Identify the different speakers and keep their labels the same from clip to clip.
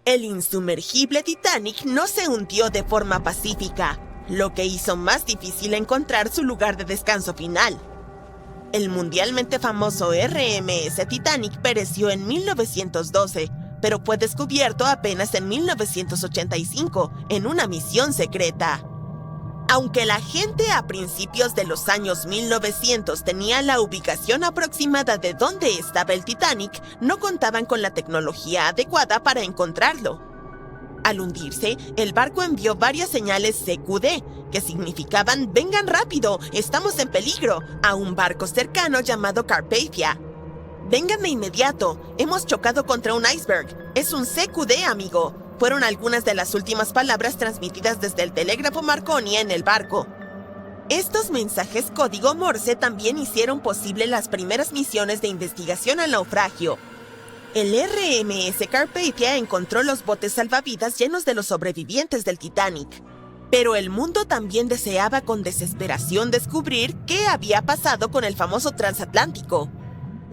Speaker 1: El insumergible Titanic no se hundió de forma pacífica, lo que hizo más difícil encontrar su lugar de descanso final. El mundialmente famoso RMS Titanic pereció en 1912, pero fue descubierto apenas en 1985 en una misión secreta. Aunque la gente a principios de los años 1900 tenía la ubicación aproximada de dónde estaba el Titanic, no contaban con la tecnología adecuada para encontrarlo. Al hundirse, el barco envió varias señales CQD, que significaban «vengan rápido, estamos en peligro», a un barco cercano llamado Carpathia. «Vengan de inmediato, hemos chocado contra un iceberg, es un CQD, amigo», fueron algunas de las últimas palabras transmitidas desde el telégrafo Marconi en el barco. Estos mensajes código Morse también hicieron posible las primeras misiones de investigación al naufragio. El RMS Carpathia encontró los botes salvavidas llenos de los sobrevivientes del Titanic. Pero el mundo también deseaba con desesperación descubrir qué había pasado con el famoso transatlántico.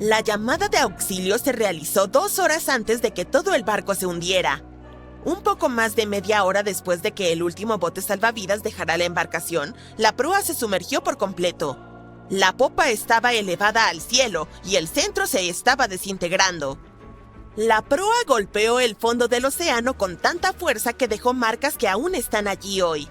Speaker 1: La llamada de auxilio se realizó 2 horas antes de que todo el barco se hundiera. Un poco más de media hora después de que el último bote salvavidas dejara la embarcación, la proa se sumergió por completo. La popa estaba elevada al cielo y el centro se estaba desintegrando. La proa golpeó el fondo del océano con tanta fuerza que dejó marcas que aún están allí hoy.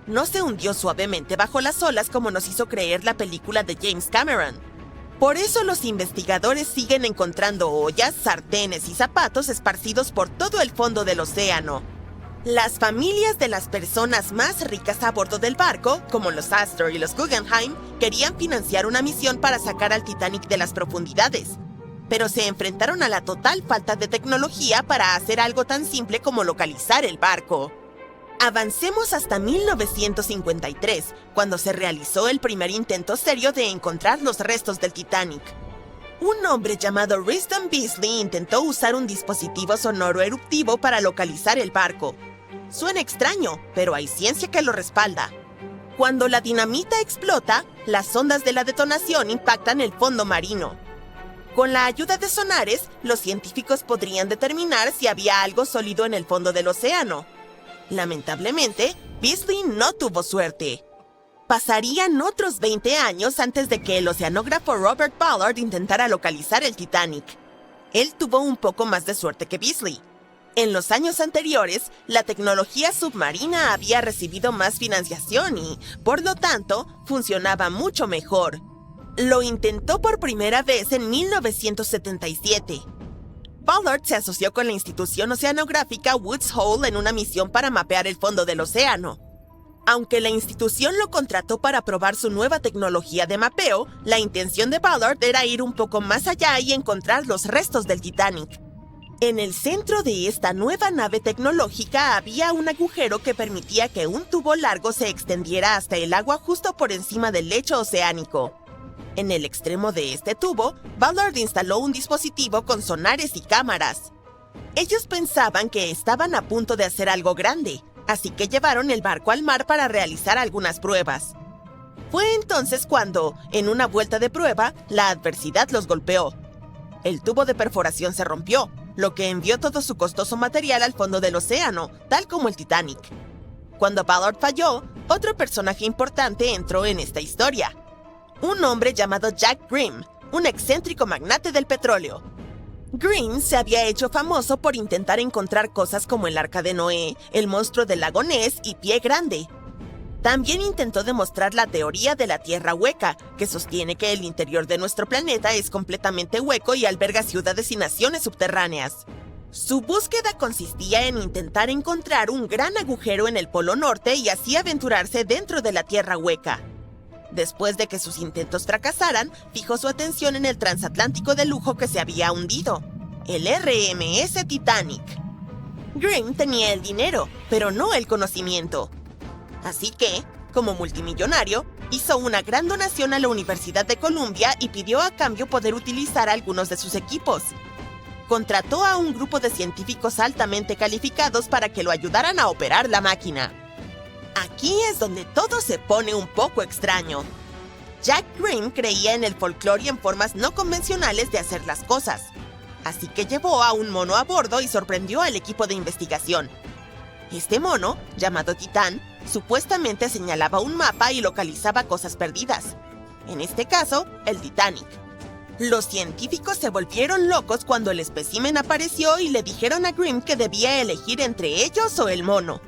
Speaker 1: No se hundió suavemente bajo las olas como nos hizo creer la película de James Cameron. Por eso los investigadores siguen encontrando ollas, sartenes y zapatos esparcidos por todo el fondo del océano. Las familias de las personas más ricas a bordo del barco, como los Astor y los Guggenheim, querían financiar una misión para sacar al Titanic de las profundidades, pero se enfrentaron a la total falta de tecnología para hacer algo tan simple como localizar el barco. Avancemos hasta 1953, cuando se realizó el primer intento serio de encontrar los restos del Titanic. Un hombre llamado Risdon Beasley intentó usar un dispositivo sonoro eruptivo para localizar el barco. Suena extraño, pero hay ciencia que lo respalda. Cuando la dinamita explota, las ondas de la detonación impactan el fondo marino. Con la ayuda de sonares, los científicos podrían determinar si había algo sólido en el fondo del océano. Lamentablemente, Beasley no tuvo suerte. Pasarían otros 20 años antes de que el oceanógrafo Robert Ballard intentara localizar el Titanic. Él tuvo un poco más de suerte que Beasley. En los años anteriores, la tecnología submarina había recibido más financiación y, por lo tanto, funcionaba mucho mejor. Lo intentó por primera vez en 1977. Ballard se asoció con la institución oceanográfica Woods Hole en una misión para mapear el fondo del océano. Aunque la institución lo contrató para probar su nueva tecnología de mapeo, la intención de Ballard era ir un poco más allá y encontrar los restos del Titanic. En el centro de esta nueva nave tecnológica había un agujero que permitía que un tubo largo se extendiera hasta el agua justo por encima del lecho oceánico. En el extremo de este tubo, Ballard instaló un dispositivo con sonares y cámaras. Ellos pensaban que estaban a punto de hacer algo grande, así que llevaron el barco al mar para realizar algunas pruebas. Fue entonces cuando, en una vuelta de prueba, la adversidad los golpeó. El tubo de perforación se rompió, lo que envió todo su costoso material al fondo del océano, tal como el Titanic. Cuando Ballard falló, otro personaje importante entró en esta historia. Un hombre llamado Jack Grimm, un excéntrico magnate del petróleo. Grimm se había hecho famoso por intentar encontrar cosas como el Arca de Noé, el monstruo del lago Ness y Pie Grande. También intentó demostrar la teoría de la Tierra hueca, que sostiene que el interior de nuestro planeta es completamente hueco y alberga ciudades y naciones subterráneas. Su búsqueda consistía en intentar encontrar un gran agujero en el Polo Norte y así aventurarse dentro de la Tierra hueca. Después de que sus intentos fracasaran, fijó su atención en el transatlántico de lujo que se había hundido, el RMS Titanic. Grimm tenía el dinero, pero no el conocimiento. Así que, como multimillonario, hizo una gran donación a la Universidad de Columbia y pidió a cambio poder utilizar algunos de sus equipos. Contrató a un grupo de científicos altamente calificados para que lo ayudaran a operar la máquina. Aquí es donde todo se pone un poco extraño. Jack Grimm creía en el folclore y en formas no convencionales de hacer las cosas. así que llevó a un mono a bordo y sorprendió al equipo de investigación. Este mono, llamado Titán, supuestamente señalaba un mapa y localizaba cosas perdidas. En este caso, el Titanic. Los científicos se volvieron locos cuando el espécimen apareció y le dijeron a Grimm que debía elegir entre ellos o el mono.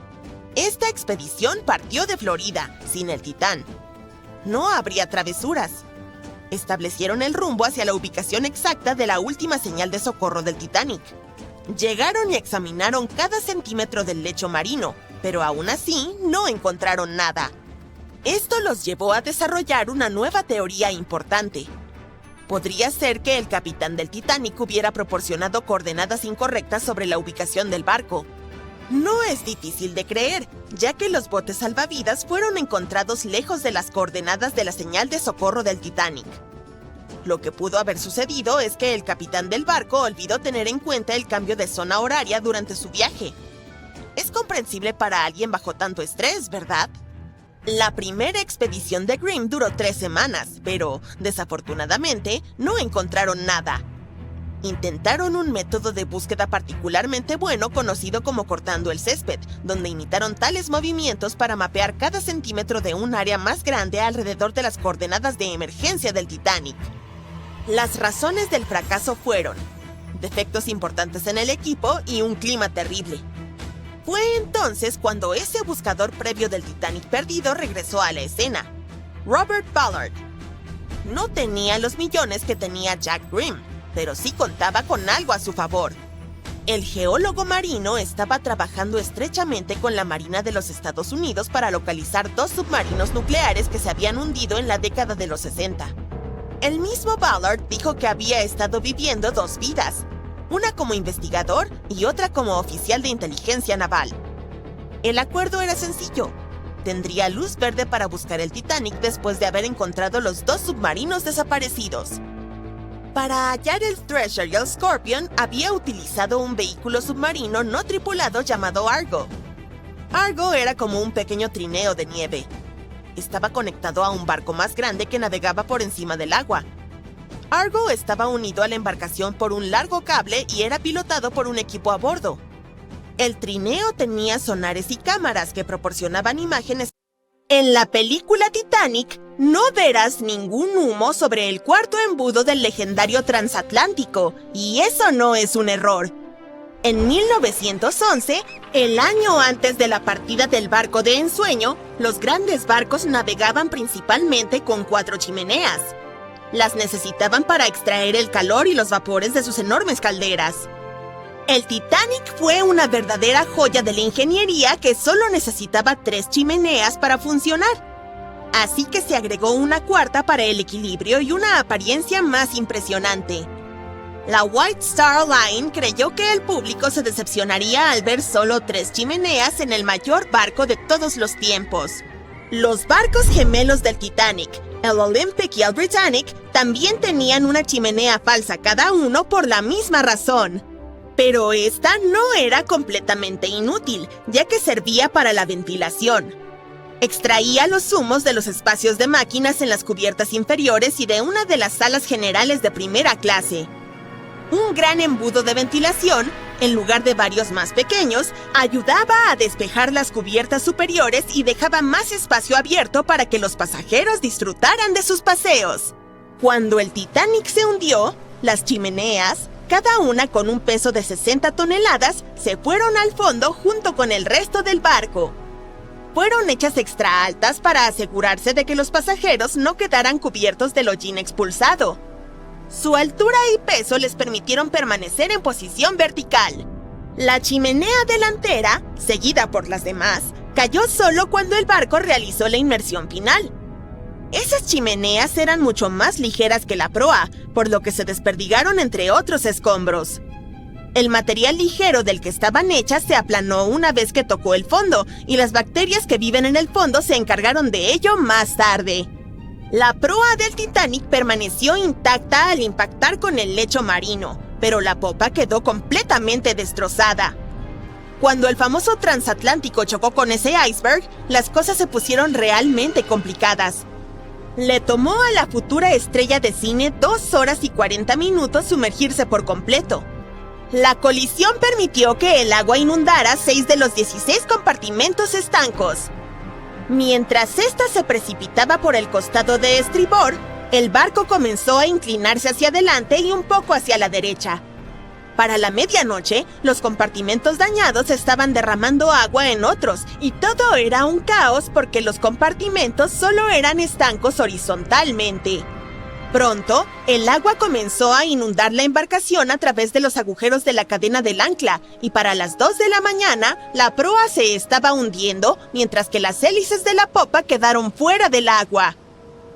Speaker 1: Esta expedición partió de Florida, sin el Titán. No habría travesuras. Establecieron el rumbo hacia la ubicación exacta de la última señal de socorro del Titanic. Llegaron y examinaron cada centímetro del lecho marino, pero aún así no encontraron nada. Esto los llevó a desarrollar una nueva teoría importante. Podría ser que el capitán del Titanic hubiera proporcionado coordenadas incorrectas sobre la ubicación del barco. No es difícil de creer, ya que los botes salvavidas fueron encontrados lejos de las coordenadas de la señal de socorro del Titanic. Lo que pudo haber sucedido es que el capitán del barco olvidó tener en cuenta el cambio de zona horaria durante su viaje. Es comprensible para alguien bajo tanto estrés, ¿verdad? La primera expedición de Grimm duró 3 semanas, pero, desafortunadamente, no encontraron nada. Intentaron un método de búsqueda particularmente bueno conocido como cortando el césped, donde imitaron tales movimientos para mapear cada centímetro de un área más grande alrededor de las coordenadas de emergencia del Titanic. Las razones del fracaso fueron defectos importantes en el equipo y un clima terrible. Fue entonces cuando ese buscador previo del Titanic perdido regresó a la escena, Robert Ballard. No tenía los millones que tenía Jack Grimm, pero sí contaba con algo a su favor. El geólogo marino estaba trabajando estrechamente con la Marina de los Estados Unidos para localizar 2 submarinos nucleares que se habían hundido en la década de los 60. El mismo Ballard dijo que había estado viviendo 2 vidas, una como investigador y otra como oficial de inteligencia naval. El acuerdo era sencillo. Tendría luz verde para buscar el Titanic después de haber encontrado los 2 submarinos desaparecidos. Para hallar el Treasure y el Scorpion, había utilizado un vehículo submarino no tripulado llamado Argo. Argo era como un pequeño trineo de nieve. Estaba conectado a un barco más grande que navegaba por encima del agua. Argo estaba unido a la embarcación por un largo cable y era pilotado por un equipo a bordo. El trineo tenía sonares y cámaras que proporcionaban imágenes. En la película Titanic, no verás ningún humo sobre el cuarto embudo del legendario transatlántico, y eso no es un error. En 1911, el año antes de la partida del barco de ensueño, los grandes barcos navegaban principalmente con 4 chimeneas. Las necesitaban para extraer el calor y los vapores de sus enormes calderas. El Titanic fue una verdadera joya de la ingeniería que solo necesitaba 3 chimeneas para funcionar. Así que se agregó una cuarta para el equilibrio y una apariencia más impresionante. La White Star Line creyó que el público se decepcionaría al ver solo 3 chimeneas en el mayor barco de todos los tiempos. Los barcos gemelos del Titanic, el Olympic y el Britannic, también tenían una chimenea falsa cada uno por la misma razón. Pero esta no era completamente inútil, ya que servía para la ventilación. Extraía los humos de los espacios de máquinas en las cubiertas inferiores y de una de las salas generales de primera clase. Un gran embudo de ventilación, en lugar de varios más pequeños, ayudaba a despejar las cubiertas superiores y dejaba más espacio abierto para que los pasajeros disfrutaran de sus paseos. Cuando el Titanic se hundió, las chimeneas, cada una con un peso de 60 toneladas, se fueron al fondo junto con el resto del barco. Fueron hechas extra altas para asegurarse de que los pasajeros no quedaran cubiertos del hollín expulsado. Su altura y peso les permitieron permanecer en posición vertical. La chimenea delantera, seguida por las demás, cayó solo cuando el barco realizó la inmersión final. Esas chimeneas eran mucho más ligeras que la proa, por lo que se desperdigaron entre otros escombros. El material ligero del que estaban hechas se aplanó una vez que tocó el fondo, y las bacterias que viven en el fondo se encargaron de ello más tarde. La proa del Titanic permaneció intacta al impactar con el lecho marino, pero la popa quedó completamente destrozada. Cuando el famoso transatlántico chocó con ese iceberg, las cosas se pusieron realmente complicadas. Le tomó a la futura estrella de cine 2 horas y 40 minutos sumergirse por completo. La colisión permitió que el agua inundara 6 de los 16 compartimentos estancos. Mientras ésta se precipitaba por el costado de estribor, el barco comenzó a inclinarse hacia adelante y un poco hacia la derecha. Para la medianoche, los compartimentos dañados estaban derramando agua en otros, y todo era un caos porque los compartimentos solo eran estancos horizontalmente. Pronto, el agua comenzó a inundar la embarcación a través de los agujeros de la cadena del ancla, y para las 2 de la mañana, la proa se estaba hundiendo, mientras que las hélices de la popa quedaron fuera del agua.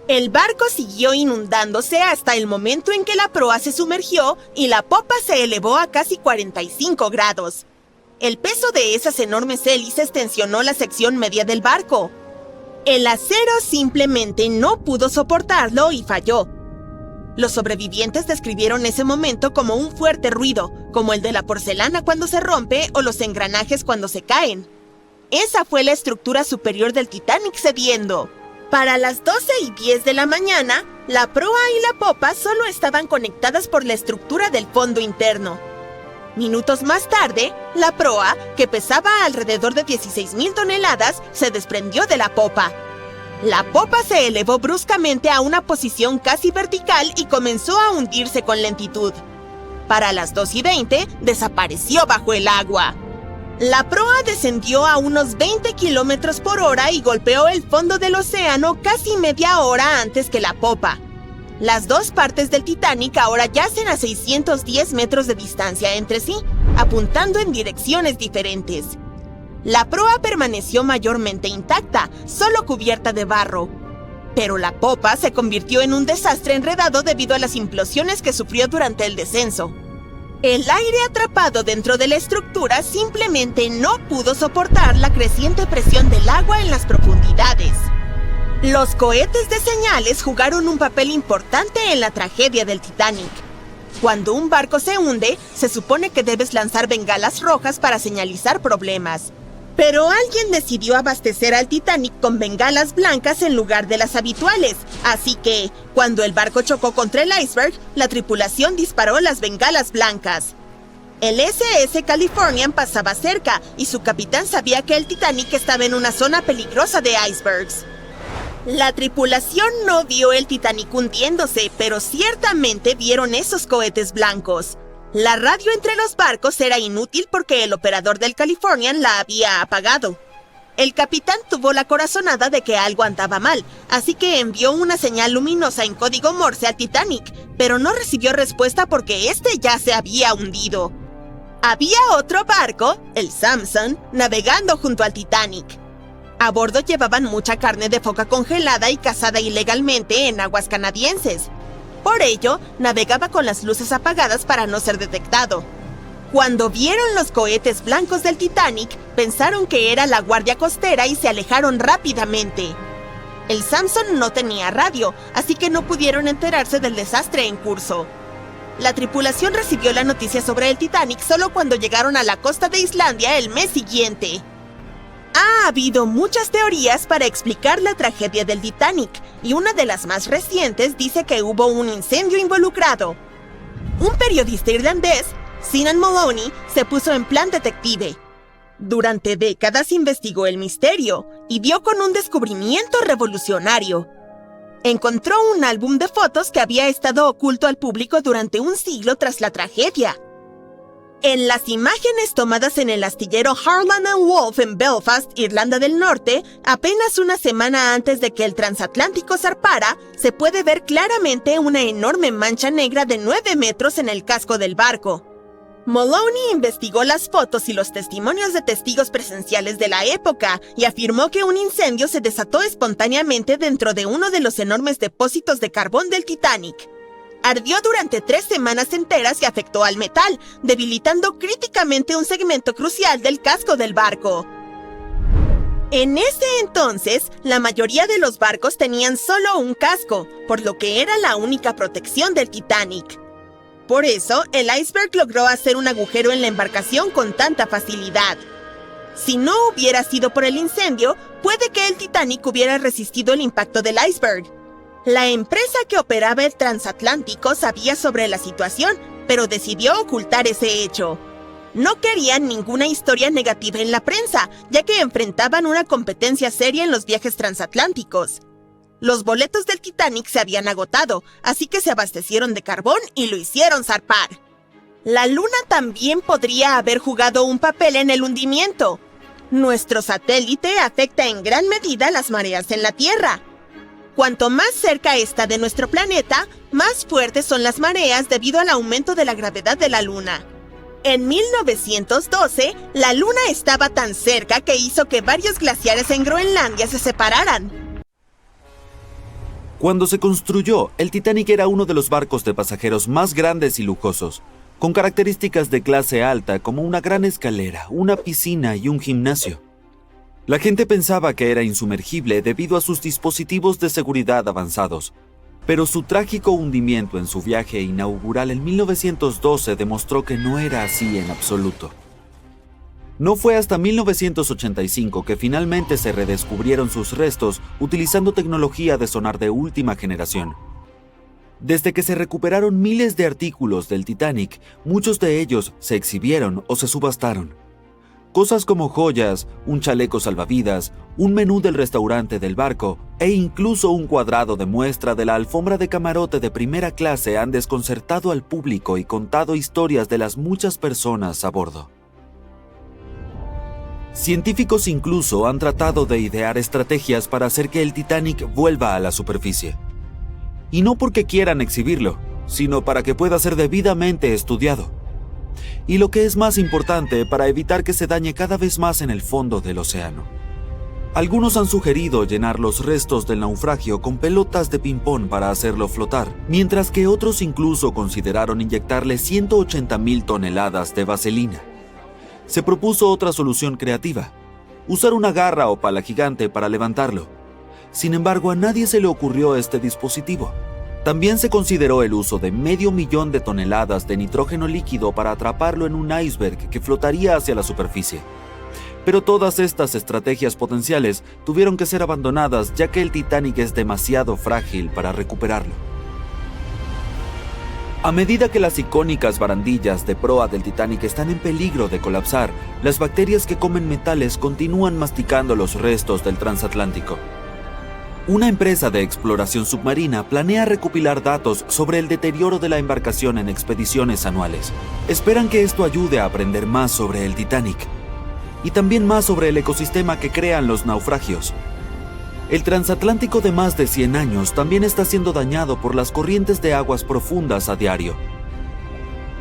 Speaker 1: El barco siguió inundándose hasta el momento en que la proa se sumergió y la popa se elevó a casi 45 grados. El peso de esas enormes hélices tensionó la sección media del barco. El acero simplemente no pudo soportarlo y falló. Los sobrevivientes describieron ese momento como un fuerte ruido, como el de la porcelana cuando se rompe o los engranajes cuando se caen. Esa fue la estructura superior del Titanic cediendo. Para las 12:10 de la mañana, la proa y la popa solo estaban conectadas por la estructura del fondo interno. Minutos más tarde, la proa, que pesaba alrededor de 16,000 toneladas, se desprendió de la popa. La popa se elevó bruscamente a una posición casi vertical y comenzó a hundirse con lentitud. Para las 2:20, desapareció bajo el agua. La proa descendió a unos 20 kilómetros por hora y golpeó el fondo del océano casi media hora antes que la popa. Las dos partes del Titanic ahora yacen a 610 metros de distancia entre sí, apuntando en direcciones diferentes. La proa permaneció mayormente intacta, solo cubierta de barro. Pero la popa se convirtió en un desastre enredado debido a las implosiones que sufrió durante el descenso. El aire atrapado dentro de la estructura simplemente no pudo soportar la creciente presión del agua en las profundidades. Los cohetes de señales jugaron un papel importante en la tragedia del Titanic. Cuando un barco se hunde, se supone que debes lanzar bengalas rojas para señalizar problemas. Pero alguien decidió abastecer al Titanic con bengalas blancas en lugar de las habituales, así que, cuando el barco chocó contra el iceberg, la tripulación disparó las bengalas blancas. El SS Californian pasaba cerca, y su capitán sabía que el Titanic estaba en una zona peligrosa de icebergs. La tripulación no vio el Titanic hundiéndose, pero ciertamente vieron esos cohetes blancos. La radio entre los barcos era inútil porque el operador del Californian la había apagado. El capitán tuvo la corazonada de que algo andaba mal, así que envió una señal luminosa en código Morse al Titanic, pero no recibió respuesta porque este ya se había hundido. Había otro barco, el Samson, navegando junto al Titanic. A bordo llevaban mucha carne de foca congelada y cazada ilegalmente en aguas canadienses. Por ello, navegaba con las luces apagadas para no ser detectado. Cuando vieron los cohetes blancos del Titanic, pensaron que era la guardia costera y se alejaron rápidamente. El Samson no tenía radio, así que no pudieron enterarse del desastre en curso. La tripulación recibió la noticia sobre el Titanic solo cuando llegaron a la costa de Islandia el mes siguiente. Ha habido muchas teorías para explicar la tragedia del Titanic, y una de las más recientes dice que hubo un incendio involucrado. Un periodista irlandés, Sinan Moloney, se puso en plan detective. Durante décadas investigó el misterio y dio con un descubrimiento revolucionario. Encontró un álbum de fotos que había estado oculto al público durante un siglo tras la tragedia. En las imágenes tomadas en el astillero Harland & Wolff en Belfast, Irlanda del Norte, apenas una semana antes de que el transatlántico zarpara, se puede ver claramente una enorme mancha negra de 9 metros en el casco del barco. Moloney investigó las fotos y los testimonios de testigos presenciales de la época y afirmó que un incendio se desató espontáneamente dentro de uno de los enormes depósitos de carbón del Titanic. Ardió durante 3 semanas enteras y afectó al metal, debilitando críticamente un segmento crucial del casco del barco. En ese entonces, la mayoría de los barcos tenían solo un casco, por lo que era la única protección del Titanic. Por eso, el iceberg logró hacer un agujero en la embarcación con tanta facilidad. Si no hubiera sido por el incendio, puede que el Titanic hubiera resistido el impacto del iceberg. La empresa que operaba el transatlántico sabía sobre la situación, pero decidió ocultar ese hecho. No querían ninguna historia negativa en la prensa, ya que enfrentaban una competencia seria en los viajes transatlánticos. Los boletos del Titanic se habían agotado, así que se abastecieron de carbón y lo hicieron zarpar. La Luna también podría haber jugado un papel en el hundimiento. Nuestro satélite afecta en gran medida las mareas en la Tierra. Cuanto más cerca está de nuestro planeta, más fuertes son las mareas debido al aumento de la gravedad de la Luna. En 1912, la Luna estaba tan cerca que hizo que varios glaciares en Groenlandia se separaran.
Speaker 2: Cuando se construyó, el Titanic era uno de los barcos de pasajeros más grandes y lujosos, con características de clase alta como una gran escalera, una piscina y un gimnasio. La gente pensaba que era insumergible debido a sus dispositivos de seguridad avanzados, pero su trágico hundimiento en su viaje inaugural en 1912 demostró que no era así en absoluto. No fue hasta 1985 que finalmente se redescubrieron sus restos utilizando tecnología de sonar de última generación. Desde que se recuperaron miles de artículos del Titanic, muchos de ellos se exhibieron o se subastaron. Cosas como joyas, un chaleco salvavidas, un menú del restaurante del barco e incluso un cuadrado de muestra de la alfombra de camarote de primera clase han desconcertado al público y contado historias de las muchas personas a bordo. Científicos incluso han tratado de idear estrategias para hacer que el Titanic vuelva a la superficie. Y no porque quieran exhibirlo, sino para que pueda ser debidamente estudiado. Y lo que es más importante, para evitar que se dañe cada vez más en el fondo del océano. Algunos han sugerido llenar los restos del naufragio con pelotas de ping-pong para hacerlo flotar, mientras que otros incluso consideraron inyectarle 180,000 toneladas de vaselina. Se propuso otra solución creativa: usar una garra o pala gigante para levantarlo. Sin embargo, a nadie se le ocurrió este dispositivo. También se consideró el uso de 500,000 de toneladas de nitrógeno líquido para atraparlo en un iceberg que flotaría hacia la superficie. Pero todas estas estrategias potenciales tuvieron que ser abandonadas, ya que el Titanic es demasiado frágil para recuperarlo. A medida que las icónicas barandillas de proa del Titanic están en peligro de colapsar, las bacterias que comen metales continúan masticando los restos del transatlántico. Una empresa de exploración submarina planea recopilar datos sobre el deterioro de la embarcación en expediciones anuales. Esperan que esto ayude a aprender más sobre el Titanic y también más sobre el ecosistema que crean los naufragios. El transatlántico de más de 100 años también está siendo dañado por las corrientes de aguas profundas a diario.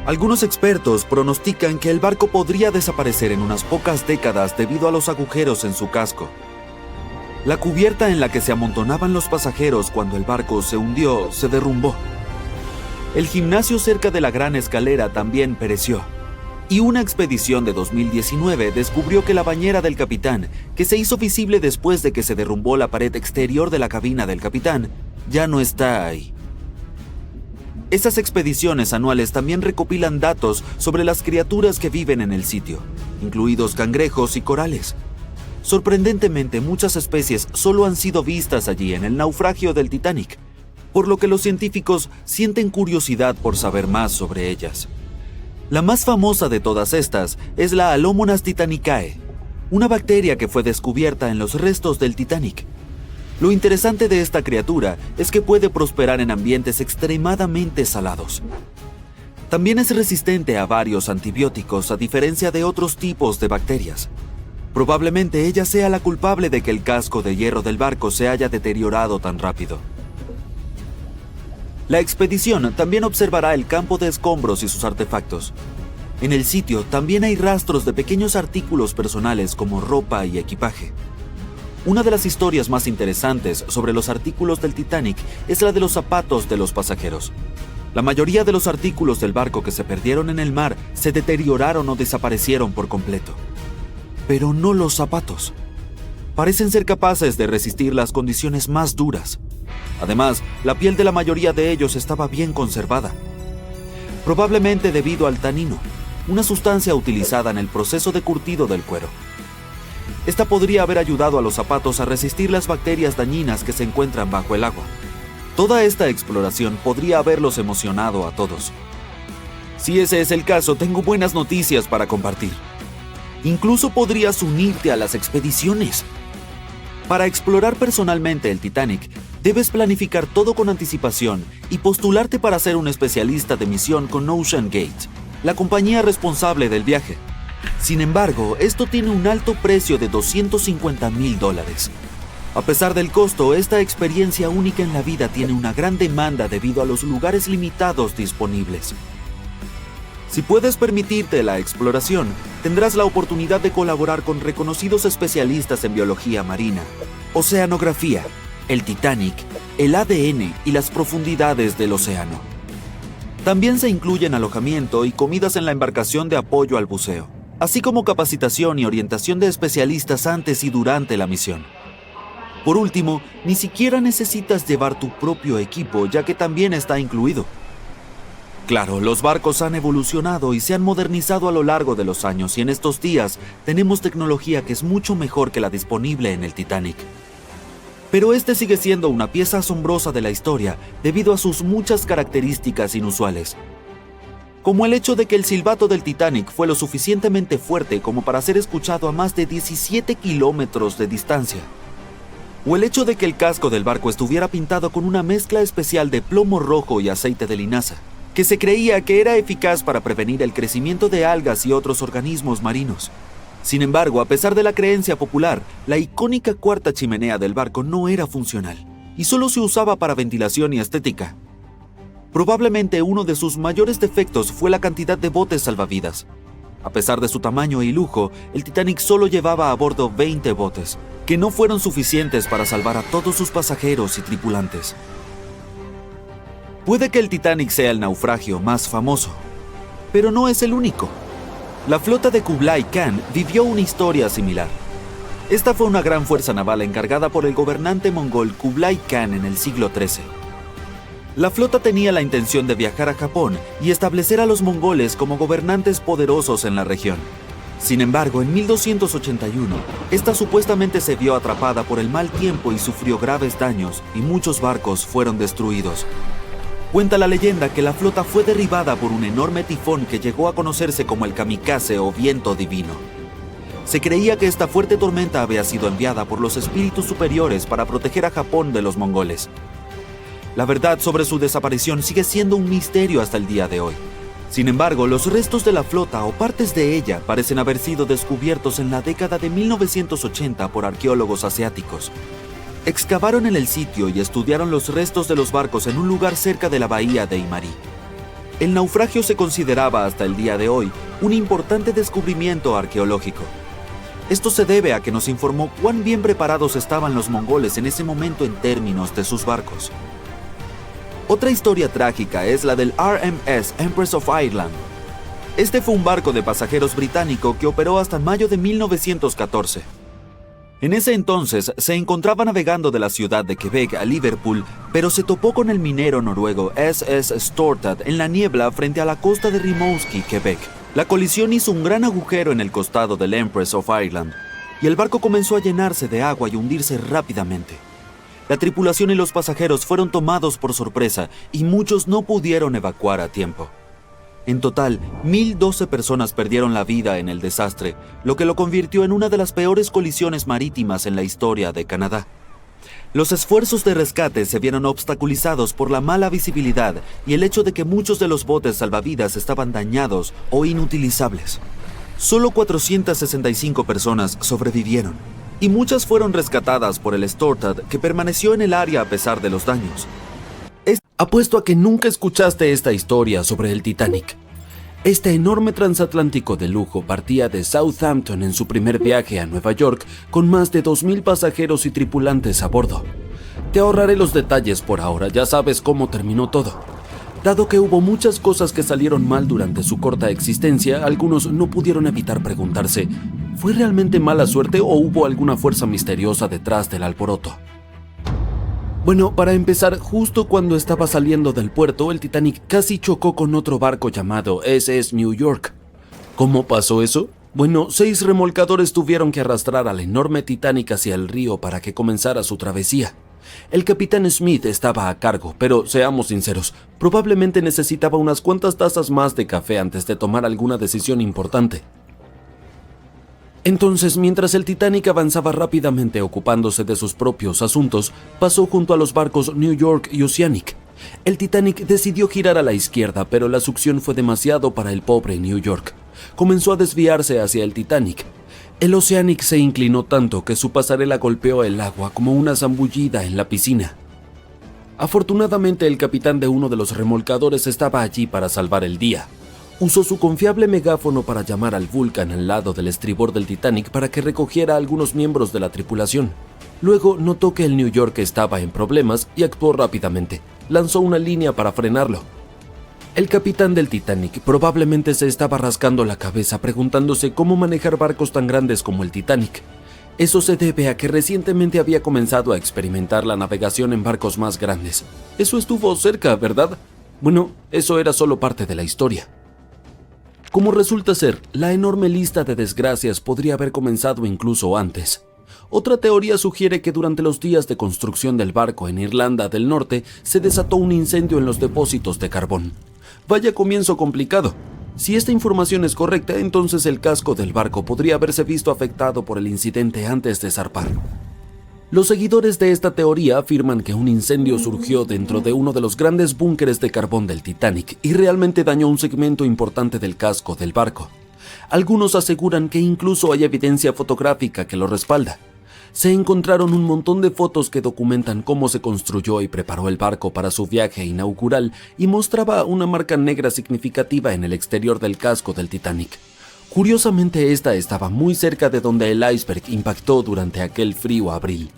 Speaker 2: Algunos expertos pronostican que el barco podría desaparecer en unas pocas décadas debido a los agujeros en su casco. La cubierta en la que se amontonaban los pasajeros cuando el barco se hundió se derrumbó. El gimnasio cerca de la gran escalera también pereció. Y una expedición de 2019 descubrió que la bañera del capitán, que se hizo visible después de que se derrumbó la pared exterior de la cabina del capitán, ya no está ahí. Esas expediciones anuales también recopilan datos sobre las criaturas que viven en el sitio, incluidos cangrejos y corales. Sorprendentemente, muchas especies solo han sido vistas allí en el naufragio del Titanic, por lo que los científicos sienten curiosidad por saber más sobre ellas. La más famosa de todas estas es la Alomonas titanicae, una bacteria que fue descubierta en los restos del Titanic. Lo interesante de esta criatura es que puede prosperar en ambientes extremadamente salados. También es resistente a varios antibióticos, a diferencia de otros tipos de bacterias. Probablemente ella sea la culpable de que el casco de hierro del barco se haya deteriorado tan rápido. La expedición también observará el campo de escombros y sus artefactos. En el sitio también hay rastros de pequeños artículos personales como ropa y equipaje. Una de las historias más interesantes sobre los artículos del Titanic es la de los zapatos de los pasajeros. La mayoría de los artículos del barco que se perdieron en el mar se deterioraron o desaparecieron por completo. Pero no los zapatos. Parecen ser capaces de resistir las condiciones más duras. Además, la piel de la mayoría de ellos estaba bien conservada. Probablemente debido al tanino, una sustancia utilizada en el proceso de curtido del cuero. Esta podría haber ayudado a los zapatos a resistir las bacterias dañinas que se encuentran bajo el agua. Toda esta exploración podría haberlos emocionado a todos. Si ese es el caso, tengo buenas noticias para compartir. Incluso podrías unirte a las expediciones. Para explorar personalmente el Titanic, debes planificar todo con anticipación y postularte para ser un especialista de misión con OceanGate, la compañía responsable del viaje. Sin embargo, esto tiene un alto precio de $250,000. A pesar del costo, esta experiencia única en la vida tiene una gran demanda debido a los lugares limitados disponibles. Si puedes permitirte la exploración, tendrás la oportunidad de colaborar con reconocidos especialistas en biología marina, oceanografía, el Titanic, el ADN y las profundidades del océano. También se incluyen alojamiento y comidas en la embarcación de apoyo al buceo, así como capacitación y orientación de especialistas antes y durante la misión. Por último, ni siquiera necesitas llevar tu propio equipo, ya que también está incluido. Claro, los barcos han evolucionado y se han modernizado a lo largo de los años, y en estos días tenemos tecnología que es mucho mejor que la disponible en el Titanic. Pero este sigue siendo una pieza asombrosa de la historia debido a sus muchas características inusuales. Como el hecho de que el silbato del Titanic fue lo suficientemente fuerte como para ser escuchado a más de 17 kilómetros de distancia. O el hecho de que el casco del barco estuviera pintado con una mezcla especial de plomo rojo y aceite de linaza, que se creía que era eficaz para prevenir el crecimiento de algas y otros organismos marinos. Sin embargo, a pesar de la creencia popular, la icónica cuarta chimenea del barco no era funcional y solo se usaba para ventilación y estética. Probablemente uno de sus mayores defectos fue la cantidad de botes salvavidas. A pesar de su tamaño y lujo, el Titanic solo llevaba a bordo 20 botes, que no fueron suficientes para salvar a todos sus pasajeros y tripulantes. Puede que el Titanic sea el naufragio más famoso, pero no es el único. La flota de Kublai Khan vivió una historia similar. Esta fue una gran fuerza naval encargada por el gobernante mongol Kublai Khan en el siglo XIII. La flota tenía la intención de viajar a Japón y establecer a los mongoles como gobernantes poderosos en la región. Sin embargo, en 1281, esta supuestamente se vio atrapada por el mal tiempo y sufrió graves daños, y muchos barcos fueron destruidos. Cuenta la leyenda que la flota fue derribada por un enorme tifón que llegó a conocerse como el kamikaze o viento divino. Se creía que esta fuerte tormenta había sido enviada por los espíritus superiores para proteger a Japón de los mongoles. La verdad sobre su desaparición sigue siendo un misterio hasta el día de hoy. Sin embargo, los restos de la flota o partes de ella parecen haber sido descubiertos en la década de 1980 por arqueólogos asiáticos. Excavaron en el sitio y estudiaron los restos de los barcos en un lugar cerca de la bahía de Imari. El naufragio se consideraba hasta el día de hoy un importante descubrimiento arqueológico. Esto se debe a que nos informó cuán bien preparados estaban los mongoles en ese momento en términos de sus barcos. Otra historia trágica es la del RMS Empress of Ireland. Este fue un barco de pasajeros británico que operó hasta mayo de 1914. En ese entonces se encontraba navegando de la ciudad de Quebec a Liverpool, pero se topó con el minero noruego SS Stortad en la niebla frente a la costa de Rimouski, Quebec. La colisión hizo un gran agujero en el costado del Empress of Ireland, y el barco comenzó a llenarse de agua y hundirse rápidamente. La tripulación y los pasajeros fueron tomados por sorpresa y muchos no pudieron evacuar a tiempo. En total, 1,012 personas perdieron la vida en el desastre, lo que lo convirtió en una de las peores colisiones marítimas en la historia de Canadá. Los esfuerzos de rescate se vieron obstaculizados por la mala visibilidad y el hecho de que muchos de los botes salvavidas estaban dañados o inutilizables. Solo 465 personas sobrevivieron, y muchas fueron rescatadas por el Stortad, que permaneció en el área a pesar de los daños. Apuesto a que nunca escuchaste esta historia sobre el Titanic. Este enorme transatlántico de lujo partía de Southampton en su primer viaje a Nueva York con más de 2,000 pasajeros y tripulantes a bordo. Te ahorraré los detalles por ahora, ya sabes cómo terminó todo. Dado que hubo muchas cosas que salieron mal durante su corta existencia, algunos no pudieron evitar preguntarse, ¿fue realmente mala suerte o hubo alguna fuerza misteriosa detrás del alboroto? Bueno, para empezar, justo cuando estaba saliendo del puerto, el Titanic casi chocó con otro barco llamado SS New York. ¿Cómo pasó eso? Bueno, 6 remolcadores tuvieron que arrastrar al enorme Titanic hacia el río para que comenzara su travesía.
Speaker 3: El capitán Smith estaba a cargo, pero seamos sinceros, probablemente necesitaba unas cuantas tazas más de café antes de tomar alguna decisión importante. Entonces, mientras el Titanic avanzaba rápidamente ocupándose de sus propios asuntos, pasó junto a los barcos New York y Oceanic. El Titanic decidió girar a la izquierda, pero la succión fue demasiado para el pobre New York. Comenzó a desviarse hacia el Titanic. El Oceanic se inclinó tanto que su pasarela golpeó el agua como una zambullida en la piscina. Afortunadamente, el capitán de uno de los remolcadores estaba allí para salvar el día. Usó su confiable megáfono para llamar al Vulcan al lado del estribor del Titanic para que recogiera a algunos miembros de la tripulación. Luego notó que el New York estaba en problemas y actuó rápidamente. Lanzó una línea para frenarlo. El capitán del Titanic probablemente se estaba rascando la cabeza preguntándose cómo manejar barcos tan grandes como el Titanic. Eso se debe a que recientemente había comenzado a experimentar la navegación en barcos más grandes. Eso estuvo cerca, ¿verdad? Bueno, eso era solo parte de la historia. Como resulta ser, la enorme lista de desgracias podría haber comenzado incluso antes. Otra teoría sugiere que durante los días de construcción del barco en Irlanda del Norte se desató un incendio en los depósitos de carbón. Vaya comienzo complicado. Si esta información es correcta, entonces el casco del barco podría haberse visto afectado por el incidente antes de zarpar. Los seguidores de esta teoría afirman que un incendio surgió dentro de uno de los grandes búnkeres de carbón del Titanic y realmente dañó un segmento importante del casco del barco. Algunos aseguran que incluso hay evidencia fotográfica que lo respalda. Se encontraron un montón de fotos que documentan cómo se construyó y preparó el barco para su viaje inaugural y mostraba una marca negra significativa en el exterior del casco del Titanic. Curiosamente, esta estaba muy cerca de donde el iceberg impactó durante aquel frío abril.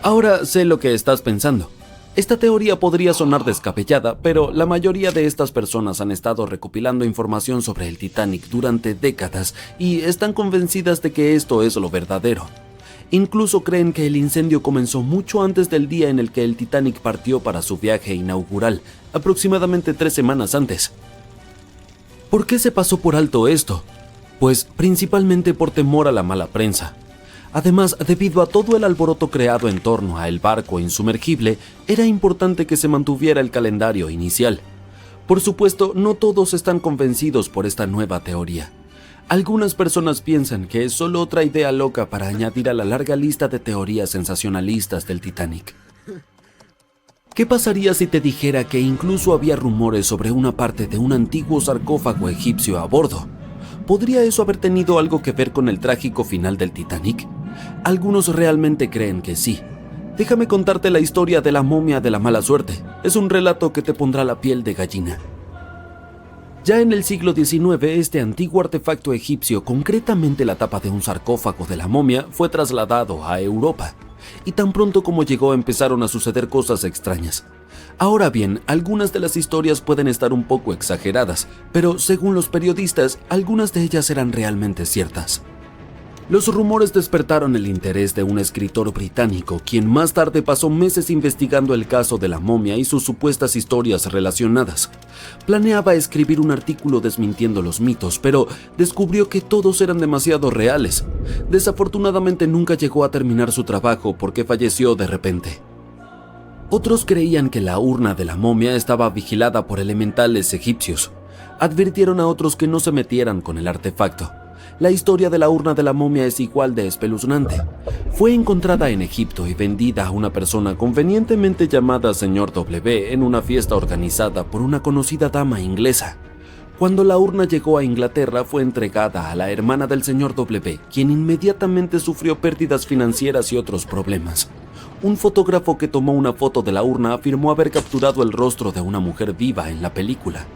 Speaker 3: Ahora sé lo que estás pensando. Esta teoría podría sonar descabellada, pero la mayoría de estas personas han estado recopilando información sobre el Titanic durante décadas y están convencidas de que esto es lo verdadero. Incluso creen que el incendio comenzó mucho antes del día en el que el Titanic partió para su viaje inaugural, aproximadamente 3 semanas antes. ¿Por qué se pasó por alto esto? Pues principalmente por temor a la mala prensa. Además, debido a todo el alboroto creado en torno a el barco insumergible, era importante que se mantuviera el calendario inicial. Por supuesto, no todos están convencidos por esta nueva teoría. Algunas personas piensan que es solo otra idea loca para añadir a la larga lista de teorías sensacionalistas del Titanic. ¿Qué pasaría si te dijera que incluso había rumores sobre una parte de un antiguo sarcófago egipcio a bordo? ¿Podría eso haber tenido algo que ver con el trágico final del Titanic? Algunos realmente creen que sí. Déjame contarte la historia de la momia de la mala suerte. Es un relato que te pondrá la piel de gallina. Ya en el siglo XIX, este antiguo artefacto egipcio, concretamente la tapa de un sarcófago de la momia, fue trasladado a Europa. Y tan pronto como llegó empezaron a suceder cosas extrañas. Ahora bien, algunas de las historias pueden estar un poco exageradas, pero según los periodistas, algunas de ellas eran realmente ciertas. Los rumores despertaron el interés de un escritor británico, quien más tarde pasó meses investigando el caso de la momia y sus supuestas historias relacionadas. Planeaba escribir un artículo desmintiendo los mitos, pero descubrió que todos eran demasiado reales. Desafortunadamente nunca llegó a terminar su trabajo porque falleció de repente. Otros creían que la urna de la momia estaba vigilada por elementales egipcios. Advirtieron a otros que no se metieran con el artefacto. La historia de la urna de la momia es igual de espeluznante. Fue encontrada en Egipto y vendida a una persona convenientemente llamada Señor W en una fiesta organizada por una conocida dama inglesa. Cuando la urna llegó a Inglaterra, fue entregada a la hermana del Señor W, quien inmediatamente sufrió pérdidas financieras y otros problemas. Un fotógrafo que tomó una foto de la urna afirmó haber capturado el rostro de una mujer viva en la película.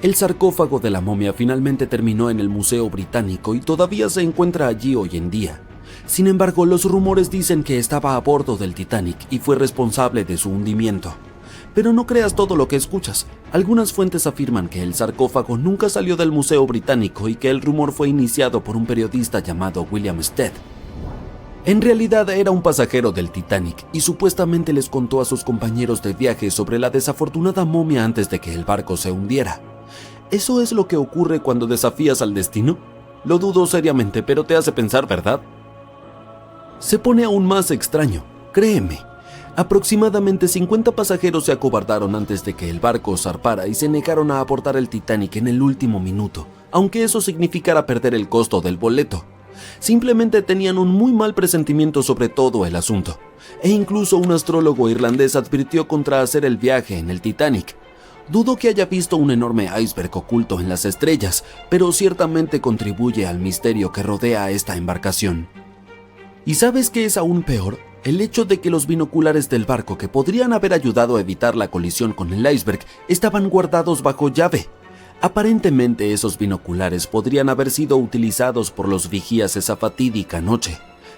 Speaker 3: El sarcófago de la momia finalmente terminó en el Museo Británico y todavía se encuentra allí hoy en día. Sin embargo, los rumores dicen que estaba a bordo del Titanic y fue responsable de su hundimiento. Pero no creas todo lo que escuchas. Algunas fuentes afirman que el sarcófago nunca salió del Museo Británico y que el rumor fue iniciado por un periodista llamado William Stead. En realidad era un pasajero del Titanic y supuestamente les contó a sus compañeros de viaje sobre la desafortunada momia antes de que el barco se hundiera. ¿Eso es lo que ocurre cuando desafías al destino? Lo dudo seriamente, pero te hace pensar, ¿verdad? Se pone aún más extraño. Créeme, aproximadamente 50 pasajeros se acobardaron antes de que el barco zarpara y se negaron a abortar el Titanic en el último minuto, aunque eso significara perder el costo del boleto. Simplemente tenían un muy mal presentimiento sobre todo el asunto, e incluso un astrólogo irlandés advirtió contra hacer el viaje en el Titanic. Dudo que haya visto un enorme iceberg oculto en las estrellas, pero ciertamente contribuye al misterio que rodea a esta embarcación. ¿Y sabes qué es aún peor? El hecho de que los binoculares del barco que podrían haber ayudado a evitar la colisión con el iceberg estaban guardados bajo llave. Aparentemente esos binoculares podrían haber sido utilizados por los vigías esa fatídica noche.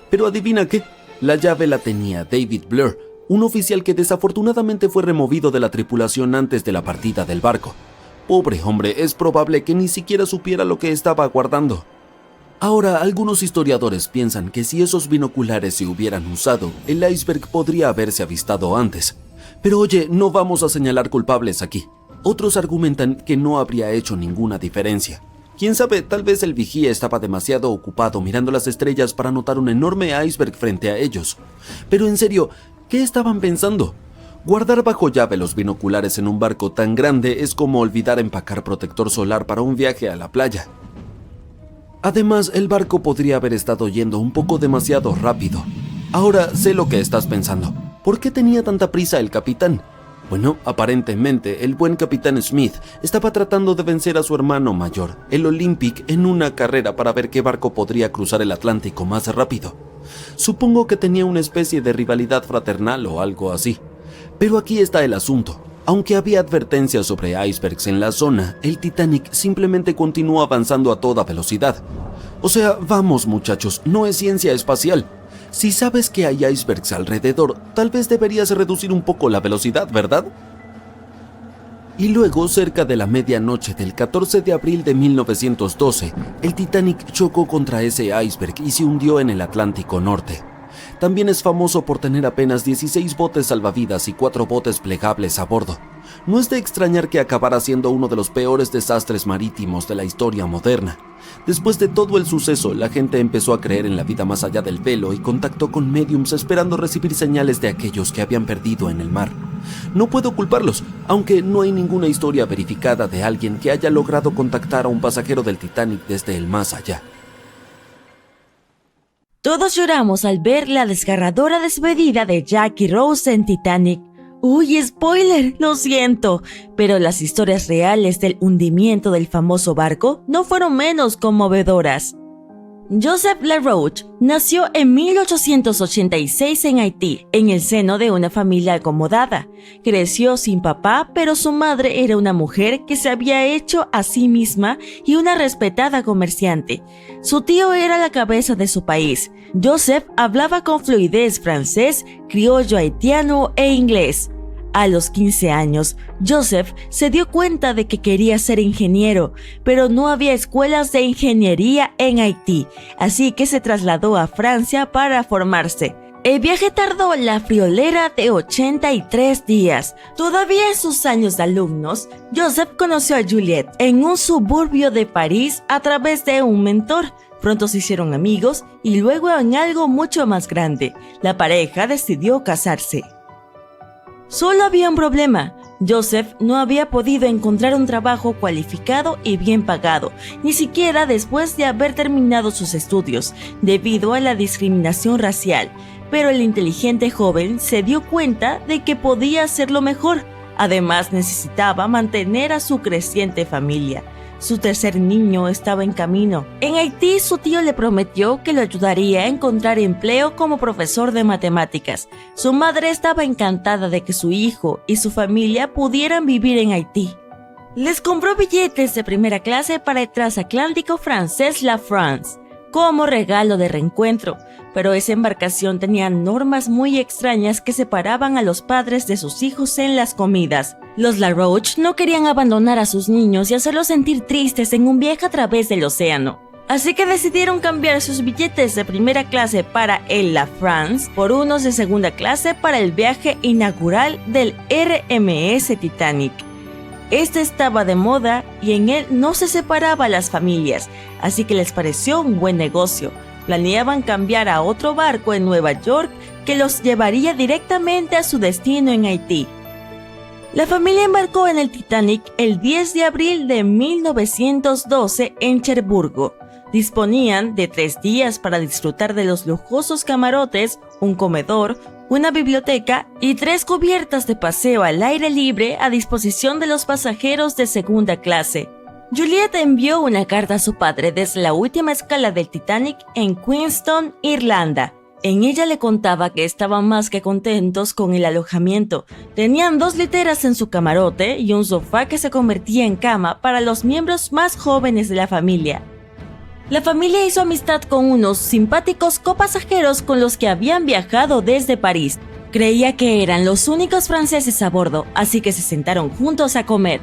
Speaker 3: Pero adivina qué, la llave la tenía David Blair, un oficial que desafortunadamente fue removido de la tripulación antes de la partida del barco. Pobre hombre, es probable que ni siquiera supiera lo que estaba guardando. Ahora, algunos historiadores piensan que si esos binoculares se hubieran usado, el iceberg podría haberse avistado antes. Pero oye, no vamos a señalar culpables aquí. Otros argumentan que no habría hecho ninguna diferencia. Quién sabe, tal vez el vigía estaba demasiado ocupado mirando las estrellas para notar un enorme iceberg frente a ellos. Pero en serio, ¿qué estaban pensando? Guardar bajo llave los binoculares en un barco tan grande es como olvidar empacar protector solar para un viaje a la playa. Además, el barco podría haber estado yendo un poco demasiado rápido. Ahora sé lo que estás pensando. ¿Por qué tenía tanta prisa el capitán? Bueno, aparentemente, el buen capitán Smith estaba tratando de vencer a su hermano mayor, el Olympic, en una carrera para ver qué barco podría cruzar el Atlántico más rápido. Supongo que tenía una especie de rivalidad fraternal o algo así. Pero aquí está el asunto. Aunque había advertencias sobre icebergs en la zona, el Titanic simplemente continuó avanzando a toda velocidad. O sea, vamos muchachos, no es ciencia espacial. Si sabes que hay icebergs alrededor, tal vez deberías reducir un poco la velocidad, ¿verdad? Y luego, cerca de la medianoche del 14 de abril de 1912, el Titanic chocó contra ese iceberg y se hundió en el Atlántico Norte. También es famoso por tener apenas 16 botes salvavidas y 4 botes plegables a bordo. No es de extrañar que acabara siendo uno de los peores desastres marítimos de la historia moderna. Después de todo el suceso, la gente empezó a creer en la vida más allá del velo y contactó con médiums esperando recibir señales de aquellos que habían perdido en el mar. No puedo culparlos, aunque no hay ninguna historia verificada de alguien que haya logrado contactar a un pasajero del Titanic desde el más allá.
Speaker 4: Todos lloramos al ver la desgarradora despedida de Jack y Rose en Titanic. ¡Uy, spoiler! Lo siento, pero las historias reales del hundimiento del famoso barco no fueron menos conmovedoras. Joseph LaRoche nació en 1886 en Haití, en el seno de una familia acomodada. Creció sin papá, pero su madre era una mujer que se había hecho a sí misma y una respetada comerciante. Su tío era la cabeza de su país. Joseph hablaba con fluidez francés, criollo haitiano e inglés. A los 15 años, Joseph se dio cuenta de que quería ser ingeniero, pero no había escuelas de ingeniería en Haití, así que se trasladó a Francia para formarse. El viaje tardó la friolera de 83 días. Todavía en sus años de alumnos, Joseph conoció a Juliette en un suburbio de París a través de un mentor. Pronto se hicieron amigos y luego en algo mucho más grande. La pareja decidió casarse. Solo había un problema. Joseph no había podido encontrar un trabajo cualificado y bien pagado, ni siquiera después de haber terminado sus estudios, debido a la discriminación racial. Pero el inteligente joven se dio cuenta de que podía hacerlo mejor. Además, necesitaba mantener a su creciente familia. Su tercer niño estaba en camino. En Haití, su tío le prometió que lo ayudaría a encontrar empleo como profesor de matemáticas. Su madre estaba encantada de que su hijo y su familia pudieran vivir en Haití. Les compró billetes de primera clase para el transatlántico francés La France, como regalo de reencuentro, pero esa embarcación tenía normas muy extrañas que separaban a los padres de sus hijos en las comidas. Los LaRoche no querían abandonar a sus niños y hacerlos sentir tristes en un viaje a través del océano. Así que decidieron cambiar sus billetes de primera clase para el La France por unos de segunda clase para el viaje inaugural del RMS Titanic. Este estaba de moda y en él no se separaba a las familias, así que les pareció un buen negocio. Planeaban cambiar a otro barco en Nueva York que los llevaría directamente a su destino en Haití. La familia embarcó en el Titanic el 10 de abril de 1912 en Cherburgo. Disponían de 3 días para disfrutar de los lujosos camarotes, un comedor, una biblioteca y 3 cubiertas de paseo al aire libre a disposición de los pasajeros de segunda clase. Juliet envió una carta a su padre desde la última escala del Titanic en Queenstown, Irlanda. En ella le contaba que estaban más que contentos con el alojamiento. Tenían 2 literas en su camarote y un sofá que se convertía en cama para los miembros más jóvenes de la familia. La familia hizo amistad con unos simpáticos copasajeros con los que habían viajado desde París. Creía que eran los únicos franceses a bordo, así que se sentaron juntos a comer.